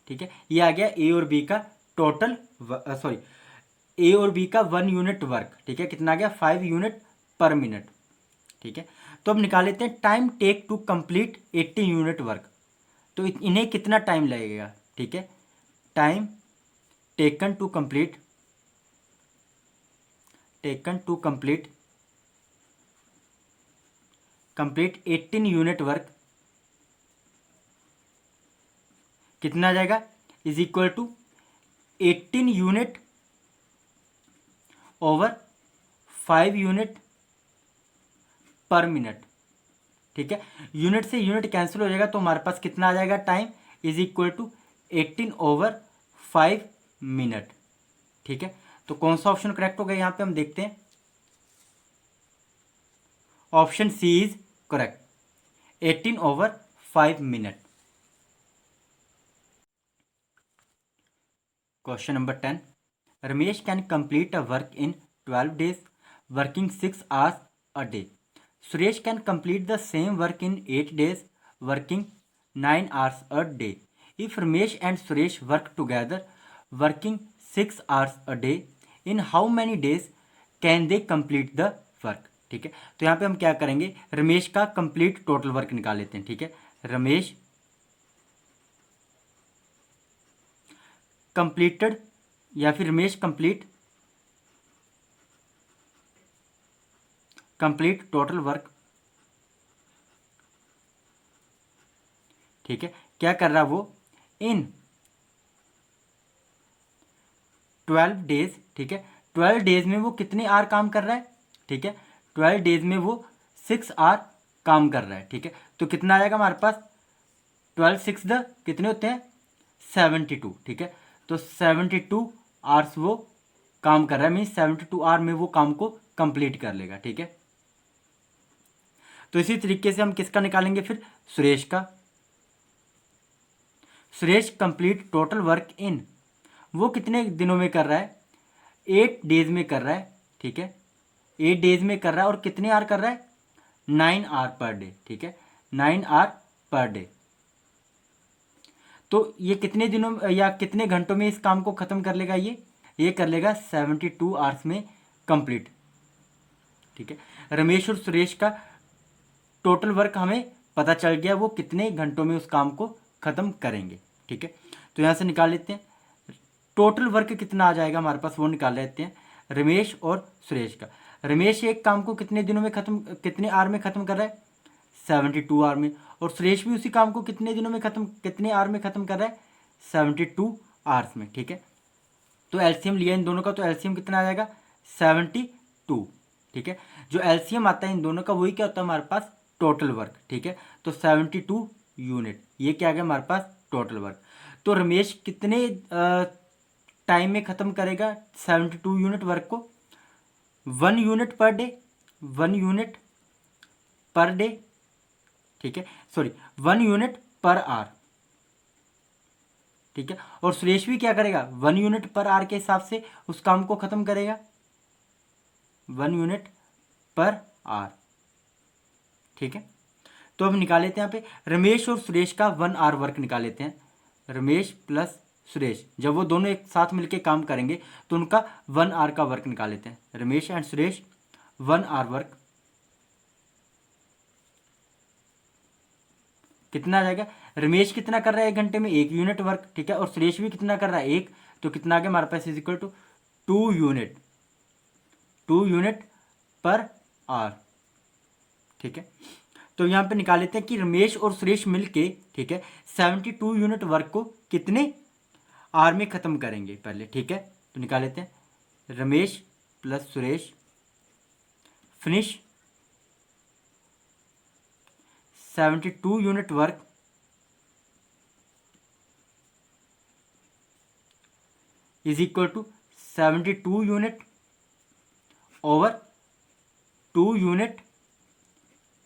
ठीक है, ये आ गया ए और बी का टोटल ए और बी का 1 यूनिट वर्क। ठीक है, कितना आ गया 5 यूनिट पर मिनट। ठीक है, तो अब निकाल लेते हैं time take to complete 80 unit work. तो इन्हें कितना टाइम लगेगा। ठीक है, time taken to complete 18 unit work कितना आ जाएगा is equal to 18 unit over 5 unit per minute. ठीक है, यूनिट से यूनिट कैंसिल हो जाएगा तो हमारे पास कितना आ जाएगा time is equal to 18 over 5 minute. ठीक है, तो कौन सा ऑप्शन करेक्ट होगा यहाँ पे हम देखते हैं, option C is correct 18 over 5 minute. Question number 10, Ramesh can complete a work in 12 days working 6 hours a day. Suresh can complete the same work in 8 days working 9 hours a day. If Ramesh and Suresh work together working 6 hours a day, in how many days can they complete the work? ठीक है, तो यहाँ पे हम क्या करेंगे रमेश का complete total work निकाल लेते हैं। ठीक है, रमेश कंप्लीटेड या फिर रमेश कंप्लीट टोटल वर्क। ठीक है, क्या कर रहा वो इन 12 डेज। ठीक है, 12 डेज में वो कितने आवर काम कर रहा है। ठीक है, 12 डेज में वो 6 आवर काम कर रहा है। ठीक है, तो कितना आ जाएगा हमारे पास 12 6 द कितने होते हैं 72, ठीक है। तो 72 आवर्स वो काम कर रहा है, मीन्स 72 आवर में वो काम को कंप्लीट कर लेगा, ठीक है। तो इसी तरीके से हम किसका निकालेंगे फिर, सुरेश का। Suresh complete total work in, वो कितने दिनों में कर रहा है, 8 डेज में कर रहा है, ठीक है। 8 डेज में कर रहा है और कितने आवर कर रहा है, 9 आवर पर डे, ठीक है, 9 आवर पर डे। तो ये कितने दिनों या कितने घंटों में इस काम को खत्म कर लेगा, ये कर लेगा 72 आवर्स में कंप्लीट, ठीक है। रमेश और सुरेश का टोटल वर्क हमें पता चल गया, वो कितने घंटों में उस काम को खत्म करेंगे, ठीक है। तो यहाँ से निकाल लेते हैं टोटल वर्क कितना आ जाएगा हमारे पास, वो निकाल लेते हैं रमेश और सुरेश का। रमेश एक काम को कितने दिनों में खत्म, कितने आवर में खत्म कर रहा है, 72 आवर में। और सुरेश भी उसी काम को कितने दिनों में खत्म, कितने आवर में खत्म कर रहा है, 72 आवर्स में, ठीक है। तो एलसीएम लिया इन दोनों का, तो एलसीएम कितना आ जाएगा 72, ठीक है। जो एलसीएम आता है इन दोनों का वही क्या होता है हमारे पास, टोटल वर्क, ठीक है। तो 72 यूनिट, ये क्या आ गया हमारे पास टोटल वर्क। तो रमेश कितने टाइम में ख़त्म करेगा 72 यूनिट वर्क को, 1 unit per day, 1 unit per day, ठीक है, सॉरी 1 यूनिट पर आवर, ठीक है। और सुरेश भी क्या करेगा, 1 यूनिट पर आवर के हिसाब से उस काम को खत्म करेगा, 1 यूनिट पर आवर, ठीक है। तो अब निकाल लेते हैं यहाँ पे रमेश और सुरेश का 1 आवर वर्क निकाल लेते हैं। रमेश प्लस सुरेश, जब वो दोनों एक साथ मिलके काम करेंगे तो उनका 1 आवर का वर्क निकाल लेते हैं। Ramesh and Suresh 1 hour work कितना आ जाएगा, रमेश कितना कर रहा है 1 घंटे में, 1 यूनिट वर्क, ठीक है। और सुरेश भी कितना कर रहा है 1, तो कितना आ गया हमारे पास is equal to 2 unit, 2 unit पर आवर, ठीक है। तो यहाँ पे निकाल लेते हैं कि रमेश और सुरेश मिलके, ठीक है, 72 यूनिट वर्क को कितने आवर में खत्म करेंगे पहले, ठीक है। तो निकाल लेते हैं Ramesh plus Suresh finish 72 unit work is equal to 72 unit over 2 unit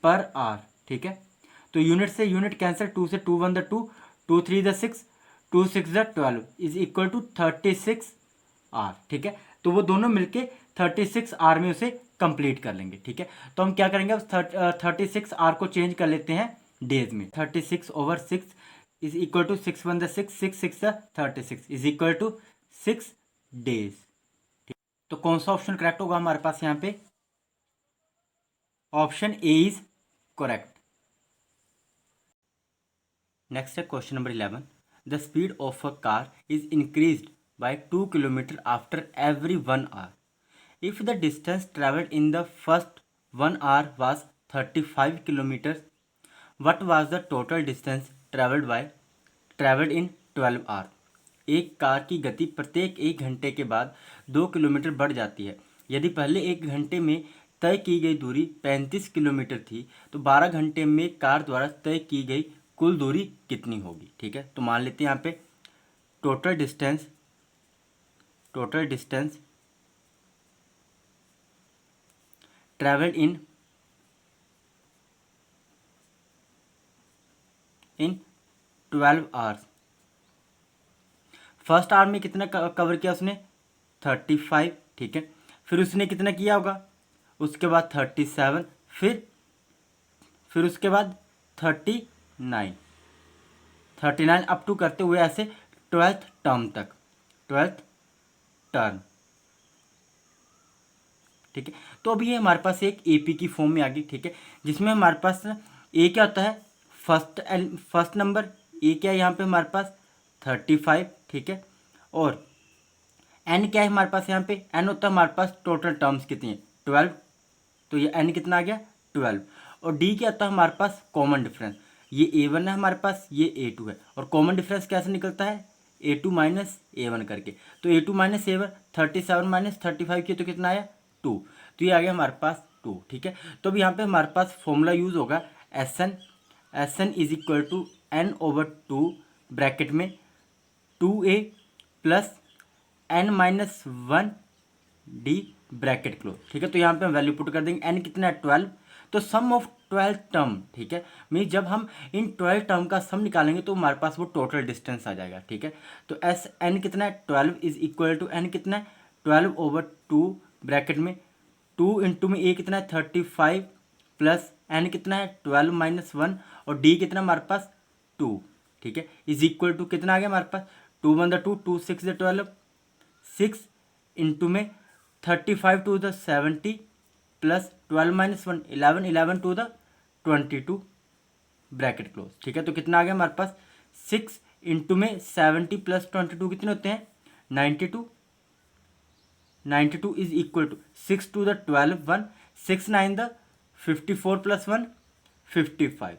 पर आवर, ठीक है। तो यूनिट से यूनिट कैंसिल, 2 से 2 1 द 2, 2 3 द 6, 2 6 द 12 इज इक्वल टू 36 आवर, ठीक है। तो वो दोनों मिलके 36 आवर में उसे कंप्लीट कर लेंगे, ठीक है। तो हम क्या करेंगे, अब 36 आवर को चेंज कर लेते हैं डेज में। 36 ओवर 6 इज इक्वल टू 6 1 द 6, 6 6 द 36 इज इक्वल टू 6 डेज। तो कौन सा ऑप्शन करेक्ट होगा हमारे पास यहाँ पे, option A is correct. Next है question number 11, the speed of a car is increased by 2 kilometers after every 1 hour. If the distance traveled in the first 1 hour was 35 kilometers, what was the total distance traveled in 12 hours? एक car की गति प्रत्येक 1 घंटे के बाद 2 kilometre बढ़ जाती है। यदि पहले 1 घंटे में तय की गई दूरी 35 किलोमीटर थी तो 12 घंटे में कार द्वारा तय की गई कुल दूरी कितनी होगी, ठीक है। तो मान लेते हैं यहाँ पे total distance travel in 12 hours. First hour में कितना कवर किया उसने, 35, ठीक है। फिर उसने कितना किया होगा, उसके बाद 37, फिर उसके बाद 39 अप टू करते हुए ऐसे 12th टर्म तक, 12th टर्म, ठीक है। तो अभी ये हमारे पास एक एपी की फॉर्म में आ गई, ठीक है, जिसमें हमारे पास ए क्या होता है, फर्स्ट नंबर ए क्या है यहाँ पे हमारे पास 35, ठीक है। और एन क्या है हमारे पास, यहाँ पे एन होता है हमारे पास टोटल टर्म्स कितनी है 12, तो ये एन कितना आ गया 12। और डी क्या होता है हमारे पास कॉमन डिफरेंस, ये A1 है हमारे पास, ये A2 है, और कॉमन डिफरेंस कैसे निकलता है A2 माइनस A1 करके। तो A2 माइनस A1 37 माइनस 35 किया तो कितना आया 2, तो ये आ गया हमारे पास 2, ठीक है। तो अब यहाँ पे हमारे पास फॉर्मूला यूज़ होगा SN S N is equal to n over two bracket में 2a plus n minus one d bracket close, ठीक है। तो यहाँ पे हम वैल्यू पुट कर देंगे, एन कितना है 12, तो सम ऑफ 12 टर्म, ठीक है। मीन जब हम इन 12 टर्म का सम निकालेंगे तो हमारे पास वो टोटल डिस्टेंस आ जाएगा, ठीक है। तो एस एन कितना है 12 इज इक्वल टू एन कितना है 12 ओवर 2 ब्रैकेट में 2 इंटू में ए कितना है 35 प्लस एन कितना है 12 माइनस वन और डी कितना हमारे पास 2, ठीक है, इज इक्वल टू कितना आ गया हमारे पास 2 1 2 2 6 12 6 इंटू में 35 टू द 70 प्लस 12 माइनस वन 11 11 टू द 22 ब्रैकेट क्लोज, ठीक है। तो कितना आ गया हमारे पास 6 इंटू में 70 प्लस 22 कितने होते हैं 92, 92 इज इक्वल टू 6 टू द 12 1 6 9 द 54 प्लस 1 55,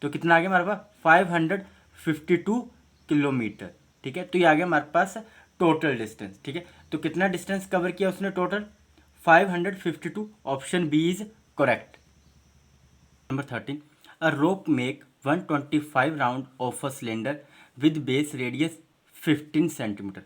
तो कितना आ गया हमारे पास 552 किलोमीटर, ठीक है। तो ये आ गया हमारे पास टोटल डिस्टेंस, ठीक है। तो कितना डिस्टेंस कवर किया उसने total 552, option B is correct. Number 13, a rope make 125 round of a cylinder with base radius 15 centimetre,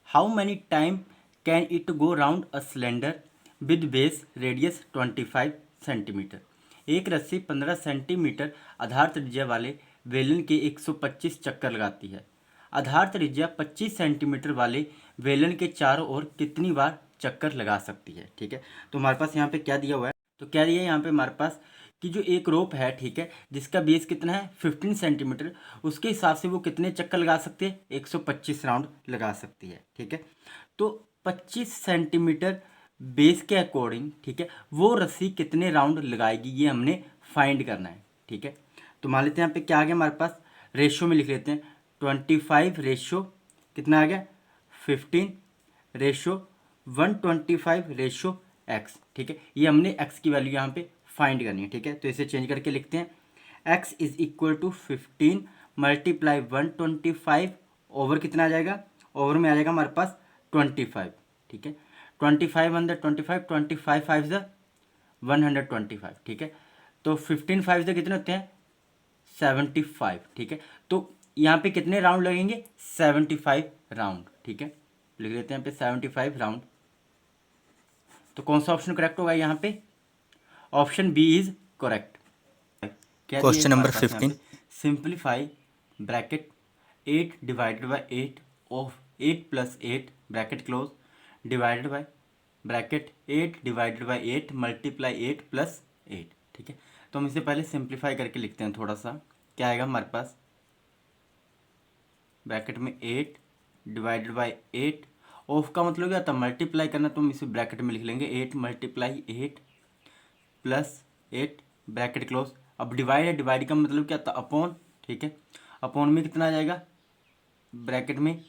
how many time can it go round a cylinder with base radius 25 centimetre. एक रस्सी 15 centimetre आधार त्रिज्या वाले वेलन के 125 चक्कर लगाती है। आधार त्रिज्या 25 centimetre वाले वेलन के चारों ओर कितनी बार चक्कर लगा सकती है, ठीक है। तो हमारे पास यहाँ पे क्या दिया हुआ है, तो क्या दिया है यहाँ पे हमारे पास कि जो एक रोप है, ठीक है, जिसका बेस कितना है 15 सेंटीमीटर, उसके हिसाब से वो कितने चक्कर लगा सकती है 125 राउंड लगा सकती है, ठीक है। तो 25 सेंटीमीटर बेस के अकॉर्डिंग, ठीक है, वो रस्सी कितने राउंड लगाएगी ये हमने फाइंड करना है, ठीक है। तो मान लेते हैं यहाँ पे क्या आ गया हमारे पास, रेशो में लिख लेते हैं 25 रेशो कितना आ गया 15 रेशो 125 रेशो एक्स, ठीक है। ये हमने एक्स की वैल्यू यहाँ पे फाइंड करनी है, ठीक है। तो इसे चेंज करके लिखते हैं x is equal to 15 multiply 125 over कितना आ जाएगा, ओवर में आ जाएगा हमारे पास 25, ठीक है। 25 अंदर 25 25 फाइव ज़ 125, ठीक है। तो 15 फाइव ज़ कितने होते हैं 75, ठीक है। तो यहाँ पे कितने राउंड लगेंगे 75 राउंड, ठीक है। लिख लेते हैं यहाँ पे 75 राउंड। तो कौन सा ऑप्शन करेक्ट होगा यहाँ पे, option B is correct. Question number 15, simplify bracket 8 divided by 8 of 8 plus 8 bracket close divided by bracket 8 divided by 8 multiply 8 plus 8, ठीक है। तो हम इसे पहले सिंप्लीफाई करके लिखते हैं थोड़ा सा, क्या आएगा हमारे पास ब्रैकेट में 8 डिवाइडेड बाई 8 ऑफ का मतलब क्या था मल्टीप्लाई करना, तो हम इसे ब्रैकेट में लिख लेंगे 8 मल्टीप्लाई 8 प्लस 8 ब्रैकेट क्लोज। अब डिवाइड है, डिवाइड का मतलब क्या था अपॉन, ठीक है। अपॉन में कितना आ जाएगा ब्रैकेट में,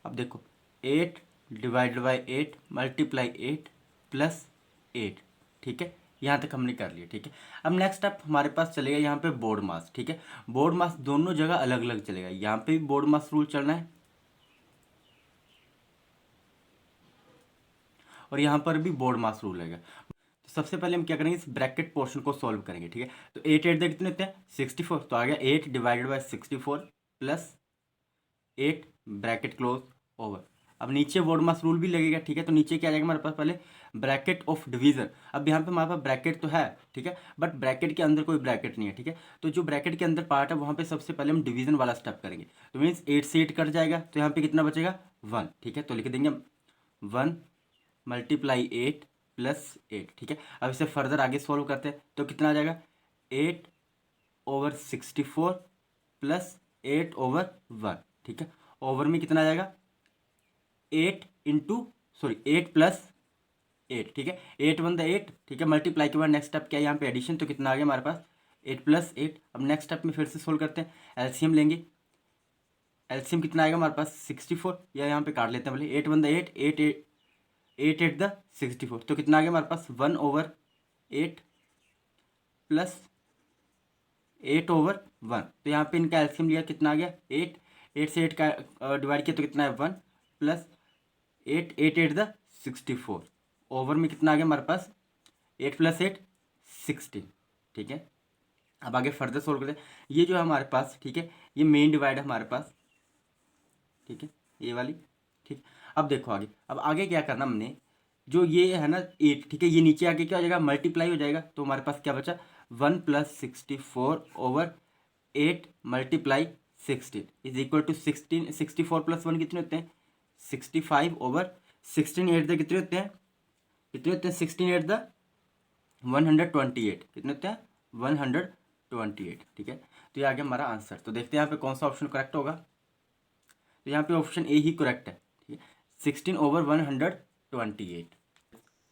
अब देखो 8 डिवाइडेड बाई 8 मल्टीप्लाई 8 प्लस 8, ठीक है। यहाँ तक हमने कर लिया, ठीक है। अब नेक्स्ट स्टेप हमारे पास चलेगा यहाँ पे बोर्ड मास, ठीक है। बोर्ड मास दोनों जगह अलग अलग चलेगा, यहाँ पे भी बोर्ड मास रूल चलना है और यहाँ पर भी बोर्ड मास रूल रहेगा। तो सबसे पहले हम क्या करेंगे, इस ब्रैकेट पोर्शन को सॉल्व करेंगे, ठीक है। तो 8 8 कितने होते हैं 64, तो आ गया 8 divided by 64 plus 8 bracket close over. अब नीचे बोर्ड मास रूल भी लगेगा, ठीक है। तो नीचे क्या आ जाएगा हमारे पास पहले ब्रैकेट ऑफ डिवीजन। अब यहाँ पे हमारे पास ब्रैकेट तो है, ठीक है, बट ब्रैकेट के अंदर कोई ब्रैकेट नहीं है, ठीक है। तो जो ब्रैकेट के अंदर पार्ट है वहाँ पे सबसे पहले हम डिवीजन वाला स्टेप करेंगे। तो मीन्स 8 से 8 कट जाएगा, तो यहाँ पे कितना बचेगा 1, ठीक है। तो लिख देंगे 1 मल्टीप्लाई 8 प्लस 8, ठीक है। अब इसे फर्दर आगे सॉल्व करते हैं तो कितना आ जाएगा 8 ओवर 64 प्लस 8 ओवर 1, ठीक है। ओवर में कितना आ जाएगा 8 इंटू 8 प्लस 8, ठीक है। 8 1 8, ठीक है। मल्टीप्लाई के बाद नेक्स्ट स्टेप क्या है यहाँ पे एडिशन, तो कितना आ गया हमारे पास 8 प्लस 8। अब नेक्स्ट स्टेप में फिर से सोल्व करते हैं, एलसीएम लेंगे। एलसीएम कितना आएगा हमारे पास 64, या यहाँ पे काट लेते हैं पहले 8 1 8 8 8 8 द 64, तो कितना आ गया हमारे पास 1 ओवर 8 प्लस 8 ओवर 1। तो यहाँ पे इनका एलसीएम लिया कितना आ गया 8 8 से 8 का डिवाइड किया तो कितना है 1 प्लस 8 8 8 द 64 ओवर में कितना आ गया हमारे पास 8 प्लस 8 16, ठीक है। अब आगे फर्दर सोल्व करते हैं। ये जो है हमारे पास, ठीक है, ये मेन डिवाइड है हमारे पास, ठीक है, ये वाली, ठीक। अब देखो आगे, अब आगे क्या करना हमने, जो ये है ना 8, ठीक है, ये नीचे आगे क्या हो जाएगा, मल्टीप्लाई हो जाएगा। तो हमारे पास क्या बचा, 1 + 64/8 मल्टीप्लाई 16 इज इक्वल टू 16। 64 + 1 कितने होते हैं, 65/16 8 द कितने होते हैं, कितने होते हैं, 16 8 द 128, कितने होते हैं, 128, ठीक है। तो ये आ गया हमारा आंसर। तो देखते हैं यहाँ पे कौन सा ऑप्शन करेक्ट होगा। तो यहाँ पे ऑप्शन ए ही करेक्ट है, ठीक है, 16/128।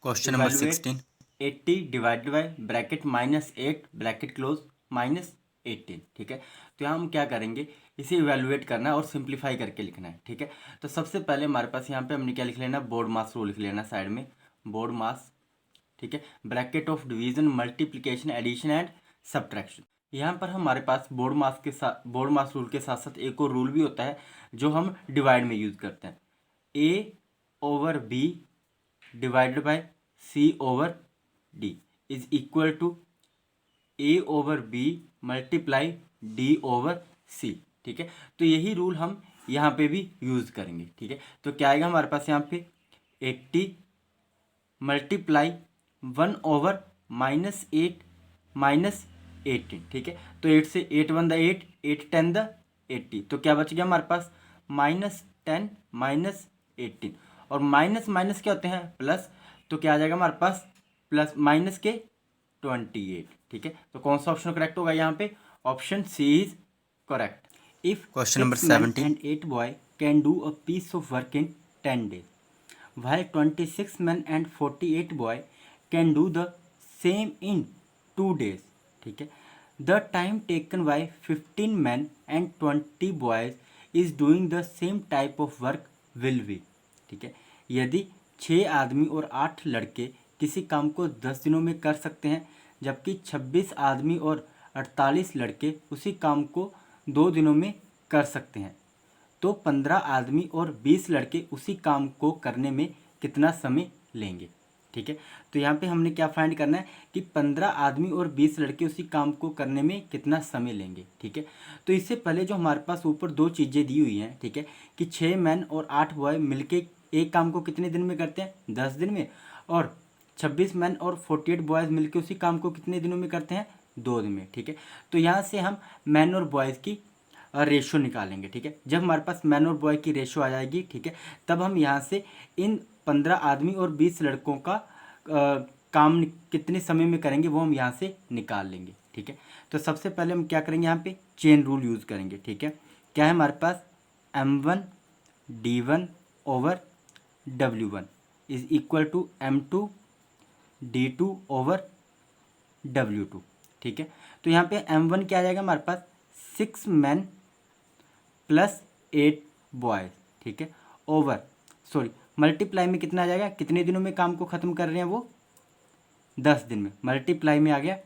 Question number 16। 80 divided by bracket -8 bracket close -18, ठीक है। तो यहाँ हम क्या करेंगे, इसे इवेलुएट करना है और सिंप्लीफाई करके लिखना है, ठीक है। तो सबसे पहले हमारे पास यहाँ पे हमने क्या लिख लेना, बोर्ड मास रूल लिख लेना साइड में, बोर्ड मास, ठीक है, bracket of division multiplication addition and subtraction. यहाँ पर हमारे पास बोर्ड मास के साथ, बोर्ड मास रूल के साथ साथ एक और रूल भी होता है जो हम डिवाइड में यूज़ करते हैं, A/B divided by C/D is equal to A/B multiply D/C, ठीक है। तो यही रूल हम यहाँ पे भी यूज़ करेंगे, ठीक है। तो क्या आएगा हमारे पास यहाँ पे 80 मल्टीप्लाई 1/-8 -18, ठीक है। तो 8 से 8 1 द 8, 8 10 द 80, तो क्या बच गया हमारे पास, -10 -18, और माइनस माइनस क्या होते हैं, प्लस। तो क्या आ जाएगा हमारे पास, प्लस माइनस के 28, ठीक है। तो कौन सा ऑप्शन करेक्ट होगा यहाँ पे, option C is correct. If question number 6 men 17। and 8 boy can do a piece of work in 10 days, while 26 men and 48 boy can do the same in 2 days, ठीक है। The time taken by 15 men and 20 boys is doing the same type of work will be, ठीक है। यदि 6 आदमी और 8 लड़के किसी काम को 10 दिनों में कर सकते हैं, जबकि 26 आदमी और 48 लड़के उसी काम को 2 दिनों में कर सकते हैं, तो 15 आदमी और 20 लड़के उसी काम को करने में कितना समय लेंगे, ठीक है। तो यहाँ पे हमने क्या फाइंड करना है कि 15 आदमी और 20 लड़के उसी काम को करने में कितना समय लेंगे, ठीक है। तो इससे पहले जो हमारे पास ऊपर 2 चीज़ें दी हुई हैं, ठीक है, कि 6 मैन और 8 बॉय मिलके एक काम को कितने दिन में करते हैं, 10 दिन में, और 26 मैन और 48 बॉयज़ मिलके उसी काम को कितने दिनों में करते हैं, 2 दिन में, ठीक है। तो यहाँ से हम मैन और बॉयज़ की रेशो निकालेंगे, ठीक है। जब हमारे पास मैन और बॉय की रेशो आ जाएगी, ठीक है, तब हम यहाँ से इन 15 आदमी और 20 लड़कों का काम कितने समय में करेंगे वो हम यहाँ से निकाल लेंगे, ठीक है। तो सबसे पहले हम क्या करेंगे, यहाँ पे चेन रूल यूज़ करेंगे, ठीक है। क्या है हमारे पास, M1 D1/W1 is equal to M2 D2/W2, ठीक है। तो यहाँ पे M1 क्या आ जाएगा हमारे पास, 6 मैन प्लस 8 बॉयज़, ठीक है, ओवर, सॉरी, मल्टीप्लाई में कितना आ जाएगा, कितने दिनों में काम को ख़त्म कर रहे हैं वो, 10 दिन में, मल्टीप्लाई में आ गया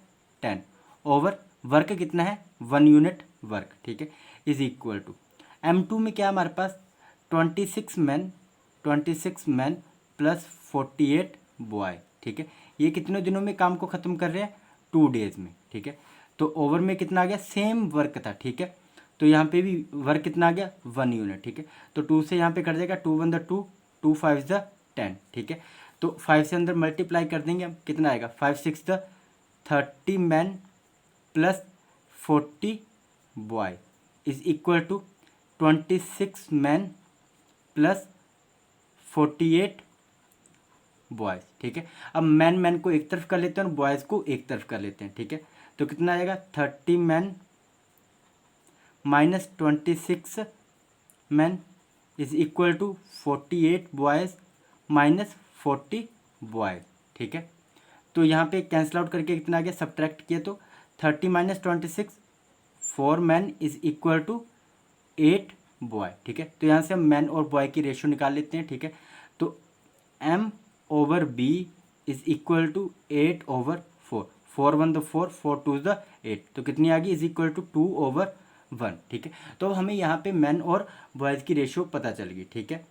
10, ओवर वर्क कितना है, 1 यूनिट वर्क, ठीक है, इज इक्वल टू M2 में क्या हमारे पास, 26 मैन प्लस 48 बॉय, ठीक है। ये कितने दिनों में काम को ख़त्म कर रहे हैं, 2 डेज में, ठीक है। तो ओवर में कितना आ गया, सेम वर्क था, ठीक है। तो यहाँ पे भी वर्क कितना आ गया, 1 यूनिट, ठीक है। तो 2 से यहाँ पे कट जाएगा, 2 1 द 2, 2 5 द 10, ठीक है। तो 5 से अंदर मल्टीप्लाई कर देंगे हम, कितना आएगा, 5 6 द 30 man plus 40 boy is equal to 26 man plus 48 boys, ठीक है। अब मैन को एक तरफ कर लेते हैं और बॉयज़ को एक तरफ कर लेते हैं, ठीक है। तो कितना आएगा, 30 man minus 26 man is equal to 48 boys minus 40 boys, ठीक है। तो यहाँ पे कैंसिल आउट करके कितना आ गया, सब्ट्रैक्ट किया तो 30 minus 26, 4 man is equal to 8 boy, ठीक है। तो यहाँ से हम मैन और बॉय की रेशियो निकाल लेते हैं, ठीक है। तो M/B इज इक्वल टू 8/4, 4 1 द 4, 4 2 द 8, तो कितनी आ गई, इज इक्वल टू 2/1, ठीक है। तो हमें यहाँ पे मैन और बॉयज़ की रेशियो पता चल गई, ठीक है।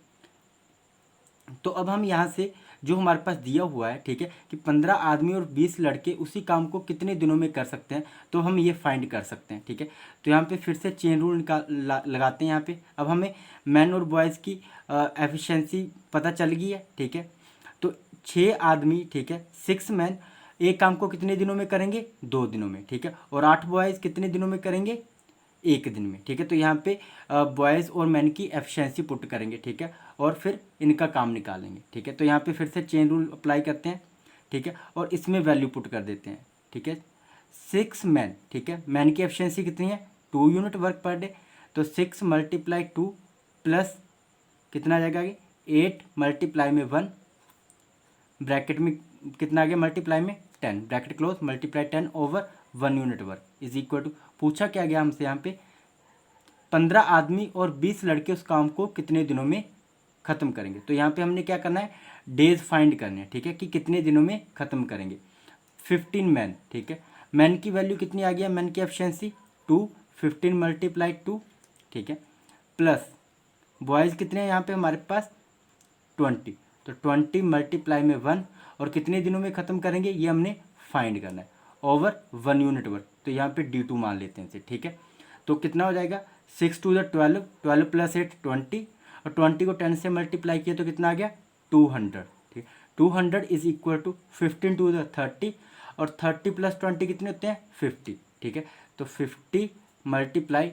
तो अब हम यहाँ से जो हमारे पास दिया हुआ है, ठीक है, कि 15 आदमी और 20 लड़के उसी काम को कितने दिनों में कर सकते हैं, तो हम ये फाइंड कर सकते हैं, ठीक है। तो यहाँ पे फिर से चेन रूल लगाते हैं यहाँ पे। अब हमें मैन और बॉयज़ की एफिशिएंसी पता चल गई है, ठीक है। तो 6 आदमी, ठीक है, 6 मैन एक काम को कितने दिनों में करेंगे, 2 दिनों में, ठीक है। और 8 बॉयज़ कितने दिनों में करेंगे, 1 दिन में, ठीक है। तो यहाँ पे बॉयज़ और मैन की एफिशिएंसी पुट करेंगे, ठीक है, और फिर इनका काम निकालेंगे, ठीक है। तो यहाँ पे फिर से चेन रूल अप्लाई करते हैं, ठीक है, और इसमें वैल्यू पुट कर देते हैं, ठीक है। 6 मैन, ठीक है, मैन की एफिशिएंसी कितनी है, 2 यूनिट वर्क पर डे। तो 6 × 2 प्लस कितना आ जाएगा आगे, 8 × 1 ब्रैकेट में कितना आ गया, मल्टीप्लाई में 10, bracket close, multiply 10 over 1 unit work is equal to, पूछा क्या गया हमसे यहाँ पे, 15 आदमी और 20 लड़के उस काम को कितने दिनों में ख़त्म करेंगे। तो यहाँ पे हमने क्या करना है, डेज फाइंड करने हैं, ठीक है, कि कितने दिनों में ख़त्म करेंगे। 15 मैन, ठीक है, मैन की वैल्यू कितनी आ गया, मैन की एफिशिएंसी 2, 15 × 2, ठीक है, प्लस बॉयज़ कितने हैं यहाँ पे हमारे पास 20, तो 20 × 1 और कितने दिनों में ख़त्म करेंगे ये हमने फाइंड करना है, ओवर 1 यूनिट वर्क। तो यहाँ पे D2 मान लेते हैं इसे, ठीक है। तो कितना हो जाएगा, 6 × 2 = 12, 12 + 8 20, और 20 को 10 से मल्टीप्लाई किया तो कितना आ गया, 200, ठीक है। 200 इज इक्वल टू 15 × 2 = 30, और 30 + 20 कितने होते हैं, 50, ठीक है। तो 50 ×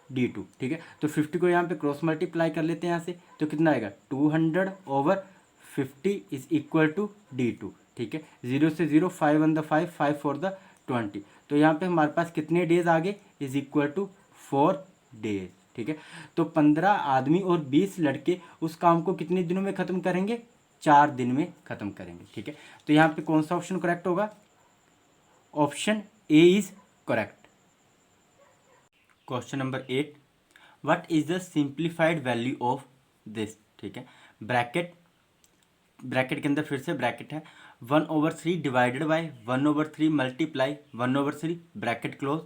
D2, ठीक है। तो 50 को यहाँ पे क्रॉस मल्टीप्लाई कर लेते हैं यहाँ से, तो कितना आएगा, 200 over 50 is equal to D2, ठीक है। 0 से 0, 5 × 5, 5 × 20, तो यहाँ पे हमारे पास कितने डेज आ गए, इज इक्वल टू 4 डेज, ठीक है। तो 15 आदमी और 20 लड़के उस काम को कितने दिनों में ख़त्म करेंगे, 4 दिन में ख़त्म करेंगे, ठीक है। तो यहाँ पे कौन सा ऑप्शन करेक्ट होगा, option A is correct. Question number 8, what is the simplified value of this, ठीक है। ब्रैकेट के अंदर फिर से ब्रैकेट है, 1/3 divided by 1/3 multiply 1/3 bracket close,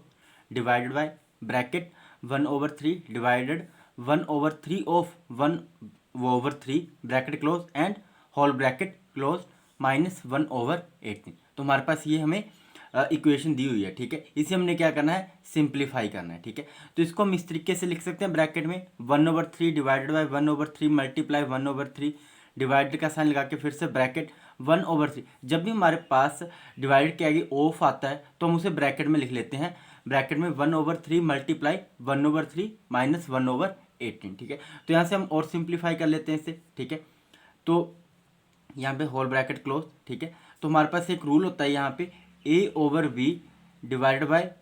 divided by bracket 1/3 divided 1/3 of 1/3 bracket close and whole bracket close minus 1/18। तो हमारे पास ये हमें इक्वेशन दी हुई है, ठीक है। इसे हमने क्या करना है, सिंप्लीफाई करना है, ठीक है। तो इसको हम इस तरीके से लिख सकते हैं, ब्रैकेट में 1/3 डिवाइडेड बाय 1/3 मल्टीप्लाई 1/3, डिवाइड का साइन लगा के फिर से ब्रैकेट 1/3। जब भी हमारे पास डिवाइड के आगे ऑफ आता है तो हम उसे ब्रैकेट में लिख लेते हैं, ब्रैकेट में 1/3 मल्टीप्लाई 1/3 माइनस 1/18, ठीक है। तो यहाँ से हम और सिंप्लीफाई कर लेते हैं इसे, ठीक है। तो यहाँ पे होल ब्रैकेट क्लोज, ठीक है। तो हमारे पास एक रूल होता है यहाँ पे, A/B divided by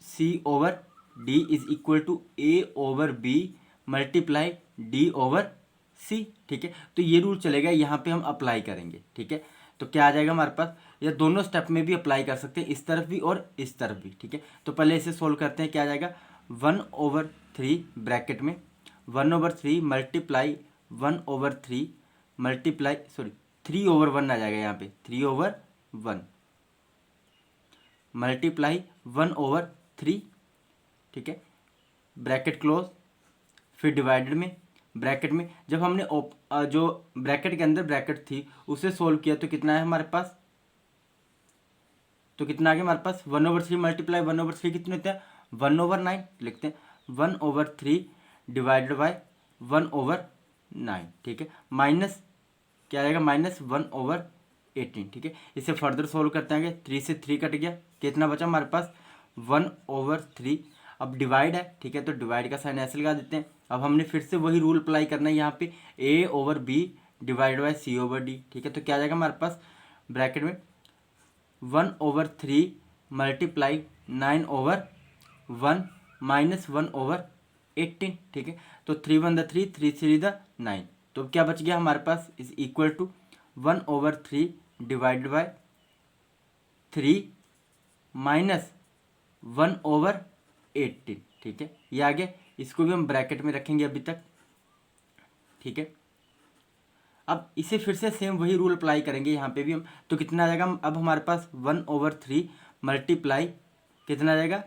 C/D is equal to A/B multiply D/C, ठीक है। तो ये रूल चलेगा, यहाँ पे हम अप्लाई करेंगे, ठीक है। तो क्या आ जाएगा हमारे पास, या दोनों स्टेप में भी अप्लाई कर सकते हैं, इस तरफ भी और इस तरफ भी, ठीक है। तो पहले इसे सोल्व करते हैं, क्या आ जाएगा, 1/3 ब्रैकेट में 1/3 मल्टीप्लाई 1/3 मल्टीप्लाई 3/1 आ जाएगा यहाँ पे, 3/1 मल्टीप्लाई 1/3, ठीक है, ब्रैकेट क्लोज, फिर डिवाइडेड में ब्रैकेट में जब हमने जो ब्रैकेट के अंदर ब्रैकेट थी उसे सोल्व किया तो कितना है हमारे पास, तो कितना आ गया हमारे पास, 1/3 मल्टीप्लाई 1/3 कितने होते हैं, 1/9 लिखते हैं, 1/3 डिवाइडेड बाय 1/9, ठीक है, माइनस क्या आएगा, माइनस 1/18, ठीक है। इसे फर्दर सोल्व करते हैं आगे, 3 से 3 कट गया, कितना बचा हमारे पास, 1/3। अब डिवाइड है, ठीक है, तो डिवाइड का साइन ऐसे लगा देते हैं। अब हमने फिर से वही रूल अप्लाई करना है यहाँ पे, A/B डिवाइड बाय C/D, ठीक है। तो क्या आ जाएगा हमारे पास, ब्रैकेट में 1/3 मल्टीप्लाई 9/1 माइनस 1/18, ठीक है। तो 3 × 1 = 3, 3 × 3 = 9, तो क्या बच गया हमारे पास, is equal to 1/3 divided by 3 minus 1/18, ठीक है। ये आ गया, इसको भी हम ब्रैकेट में रखेंगे अभी तक, ठीक है। अब इसे फिर से सेम वही रूल अप्लाई करेंगे यहाँ पे भी हम, तो कितना आ जाएगा, अब हमारे पास 1/3 मल्टीप्लाई कितना आ जाएगा,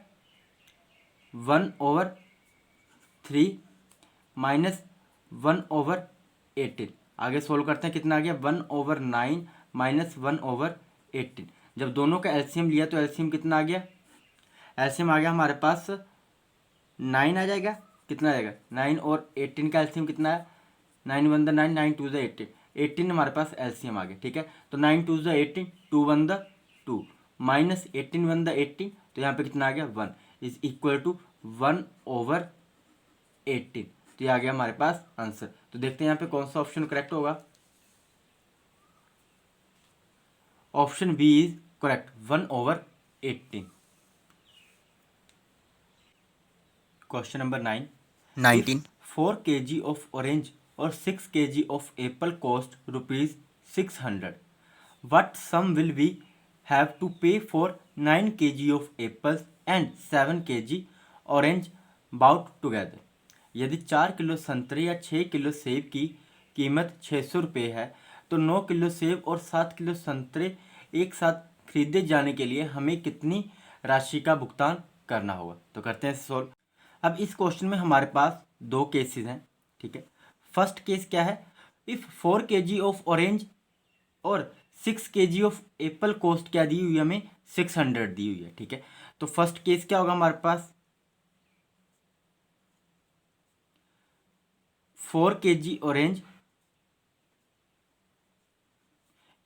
1/3 माइनस 1/18 आगे सोल्व करते हैं, कितना आ गया 1/9 माइनस 1/18। जब दोनों का एलसीएम लिया तो एलसीएम कितना आ गया, एलसीएम आ गया हमारे पास 9 आ जाएगा, कितना आ जाएगा 9 और 18 का एलसीएम कितना है 9 1 द 9 9 2 द 18, 18 हमारे पास एलसीएम आ गया, ठीक है। तो 9 2 द 18, 2 1 द 2 माइनस 18 1 द 18, तो यहाँ पे कितना आ गया 1 इज इक्वल टू 1/18। तो ये आ गया हमारे पास आंसर। तो देखते हैं यहाँ पे कौन सा ऑप्शन करेक्ट होगा। Option B is correct, 1/18। Question number 9, 19. 4 kg of orange or 6 kg of apple cost rupees 600, what sum will we have to pay for 9 kg of apples and 7 kg orange bought together? यदि 4 kilo संतरे या 6 kilo सेब की कीमत 600 रुपये है तो 9 kilo सेब और 7 किलो संतरे एक साथ खरीदे जाने के लिए हमें कितनी राशि का भुगतान करना होगा। तो करते हैं सोल्व। अब इस क्वेश्चन में हमारे पास दो केसेस हैं, ठीक है। फर्स्ट केस क्या है, इफ 4 kg ऑफ ऑरेंज और 6 kg ऑफ एप्पल कॉस्ट क्या दी हुई है, हमें 600 दी हुई है, ठीक है। तो फर्स्ट केस क्या होगा हमारे पास, 4 kg ऑरेंज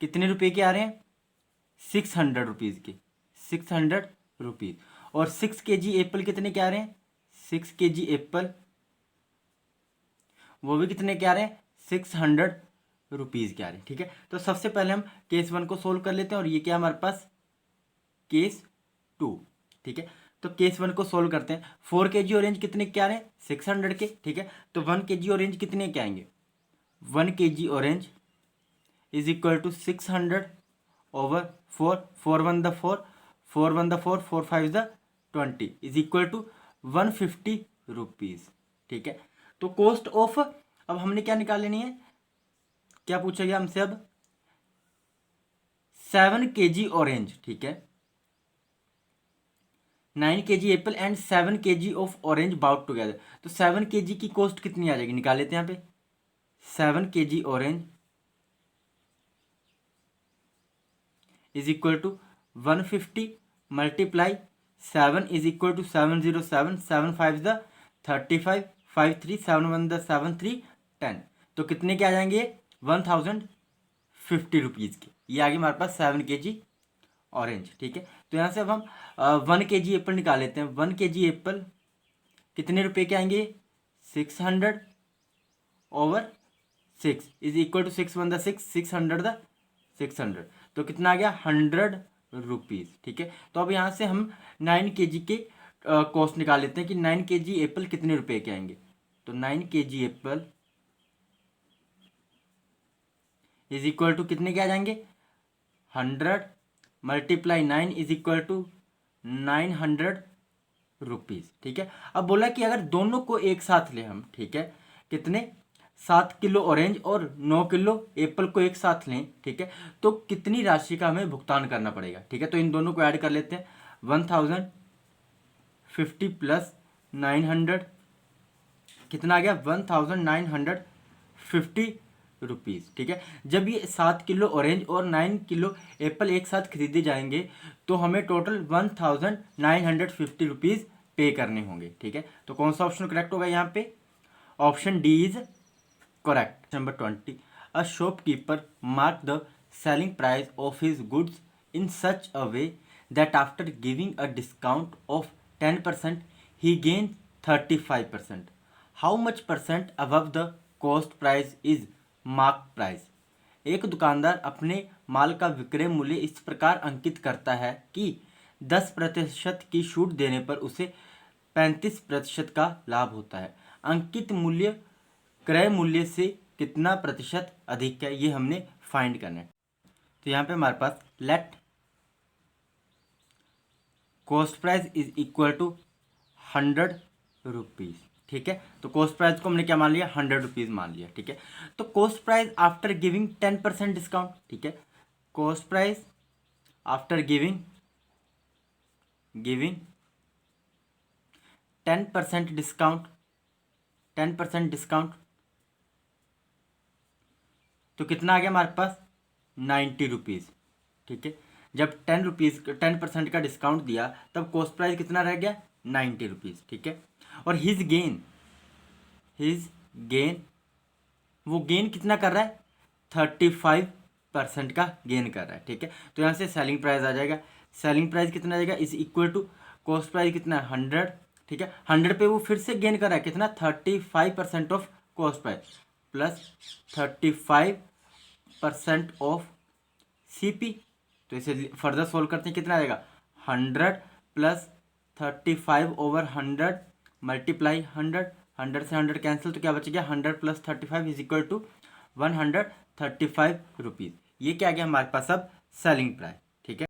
कितने रुपए के आ रहे हैं 600 रुपीज़ के, 600 रुपीज़। और 6 kg एप्पल कितने के आ रहे हैं 6 kg एप्पल वो भी कितने के आ रहे हैं 600 रुपीज़ के आ रहे हैं, ठीक है। तो सबसे पहले हम केस 1 को सोल्व कर लेते हैं और ये क्या हमारे पास केस 2, ठीक है। तो केस 1 को सोल्व करते हैं। 4 kg ऑरेंज कितने के आ रहे हैं 600 के, ठीक है। तो 1 kg ऑरेंज कितने के आएंगे, 1 kg orange is equal to 600 over 4, 4 1 द 4, 4 1 द 4, 4 5 द 20 इज इक्वल टू 150 रुपीज़, ठीक है। तो कॉस्ट ऑफ, अब हमने क्या निकाल लेनी है, क्या पूछा गया हमसे अब 7 kg ऑरेंज, ठीक है, 9 kg apple and 7 kg of orange bought together. तो 7 kg की कॉस्ट कितनी आ जाएगी, निकाल लेते हैं यहाँ पे 7 kg orange is equal to 150 multiply 7 is equal to 707, 7 5 द 35, 5 3 7 1 द 7 3 10। तो कितने के आ जाएंगे 1050 रुपीज़ के। ये आ गए हमारे पास 7 kg ऑरेंज, ठीक है। तो यहाँ से अब हम 1 kg एप्पल निकाल लेते हैं। 1 kg एप्पल कितने रुपए के आएंगे 600 ओवर 6 इज इक्वल टू 6 1 द 6, 600 द 600, तो कितना आ गया 100 रुपीज़, ठीक है। तो अब यहाँ से हम 9 kg के कॉस्ट निकाल लेते हैं कि 9 kg एप्पल कितने रुपए के आएंगे। तो 9 kg apple is equal to कितने के आ जाएंगे 100 multiply 9 is equal to 900 rupees, ठीक है। अब बोला कि अगर दोनों को एक साथ लें हम, ठीक है, कितने 7 किलो ऑरेंज और 9 किलो एप्पल को एक साथ लें, ठीक है, तो कितनी राशि का हमें भुगतान करना पड़ेगा, ठीक है। तो इन दोनों को ऐड कर लेते हैं 1050 प्लस 900 कितना आ गया 1950 रुपीज़, ठीक है। जब ये 7 किलो ऑरेंज और 9 किलो एप्पल एक साथ खरीदे जाएंगे तो हमें टोटल 1950 रुपीज़ पे करने होंगे, ठीक है। तो कौन सा ऑप्शन करेक्ट होगा यहाँ पे, option D is correct. Number 20, a shopkeeper mark the selling price of his goods in such a way that after giving a discount of 10% he gains 35%. How much percent above the cost price is mark price? एक दुकानदार अपने माल का विक्रय मूल्य इस प्रकार अंकित करता है कि 10% की छूट देने पर उसे 35% का लाभ होता है। अंकित मूल्य क्रय मूल्य से कितना प्रतिशत अधिक है, ये हमने फाइंड करना है। तो यहाँ पे हमारे पास let cost price is equal to 100 rupees, ठीक है। तो कॉस्ट प्राइस को हमने क्या मान लिया 100 रुपीज़ मान लिया, ठीक है। तो cost price after giving 10% discount, ठीक है, cost price after giving 10% discount तो कितना आ गया हमारे पास 90 रुपीज़, ठीक है। जब 10% का डिस्काउंट दिया तब कॉस्ट प्राइस कितना रह गया 90 रुपीज़, ठीक है। और हिज गेन वो गेन कितना कर रहा है 35% का गेन कर रहा है, ठीक है। तो यहाँ से सेलिंग प्राइस आ जाएगा, सेलिंग प्राइस कितना आ जाएगा is equal to cost price कितना है 100, ठीक है। 100 पे वो फिर से गेन कर रहा है कितना 35% of cost price plus 35% of CP। तो इसे फर्दर सोल्व करते हैं कितना आ जाएगा 100 प्लस 35/100 मल्टीप्लाई 100 से 100 कैंसिल, तो क्या बच गया 100 plus 35 is equal to 135 rupees. ये क्या आ गया हमारे पास अब सेलिंग प्राइस।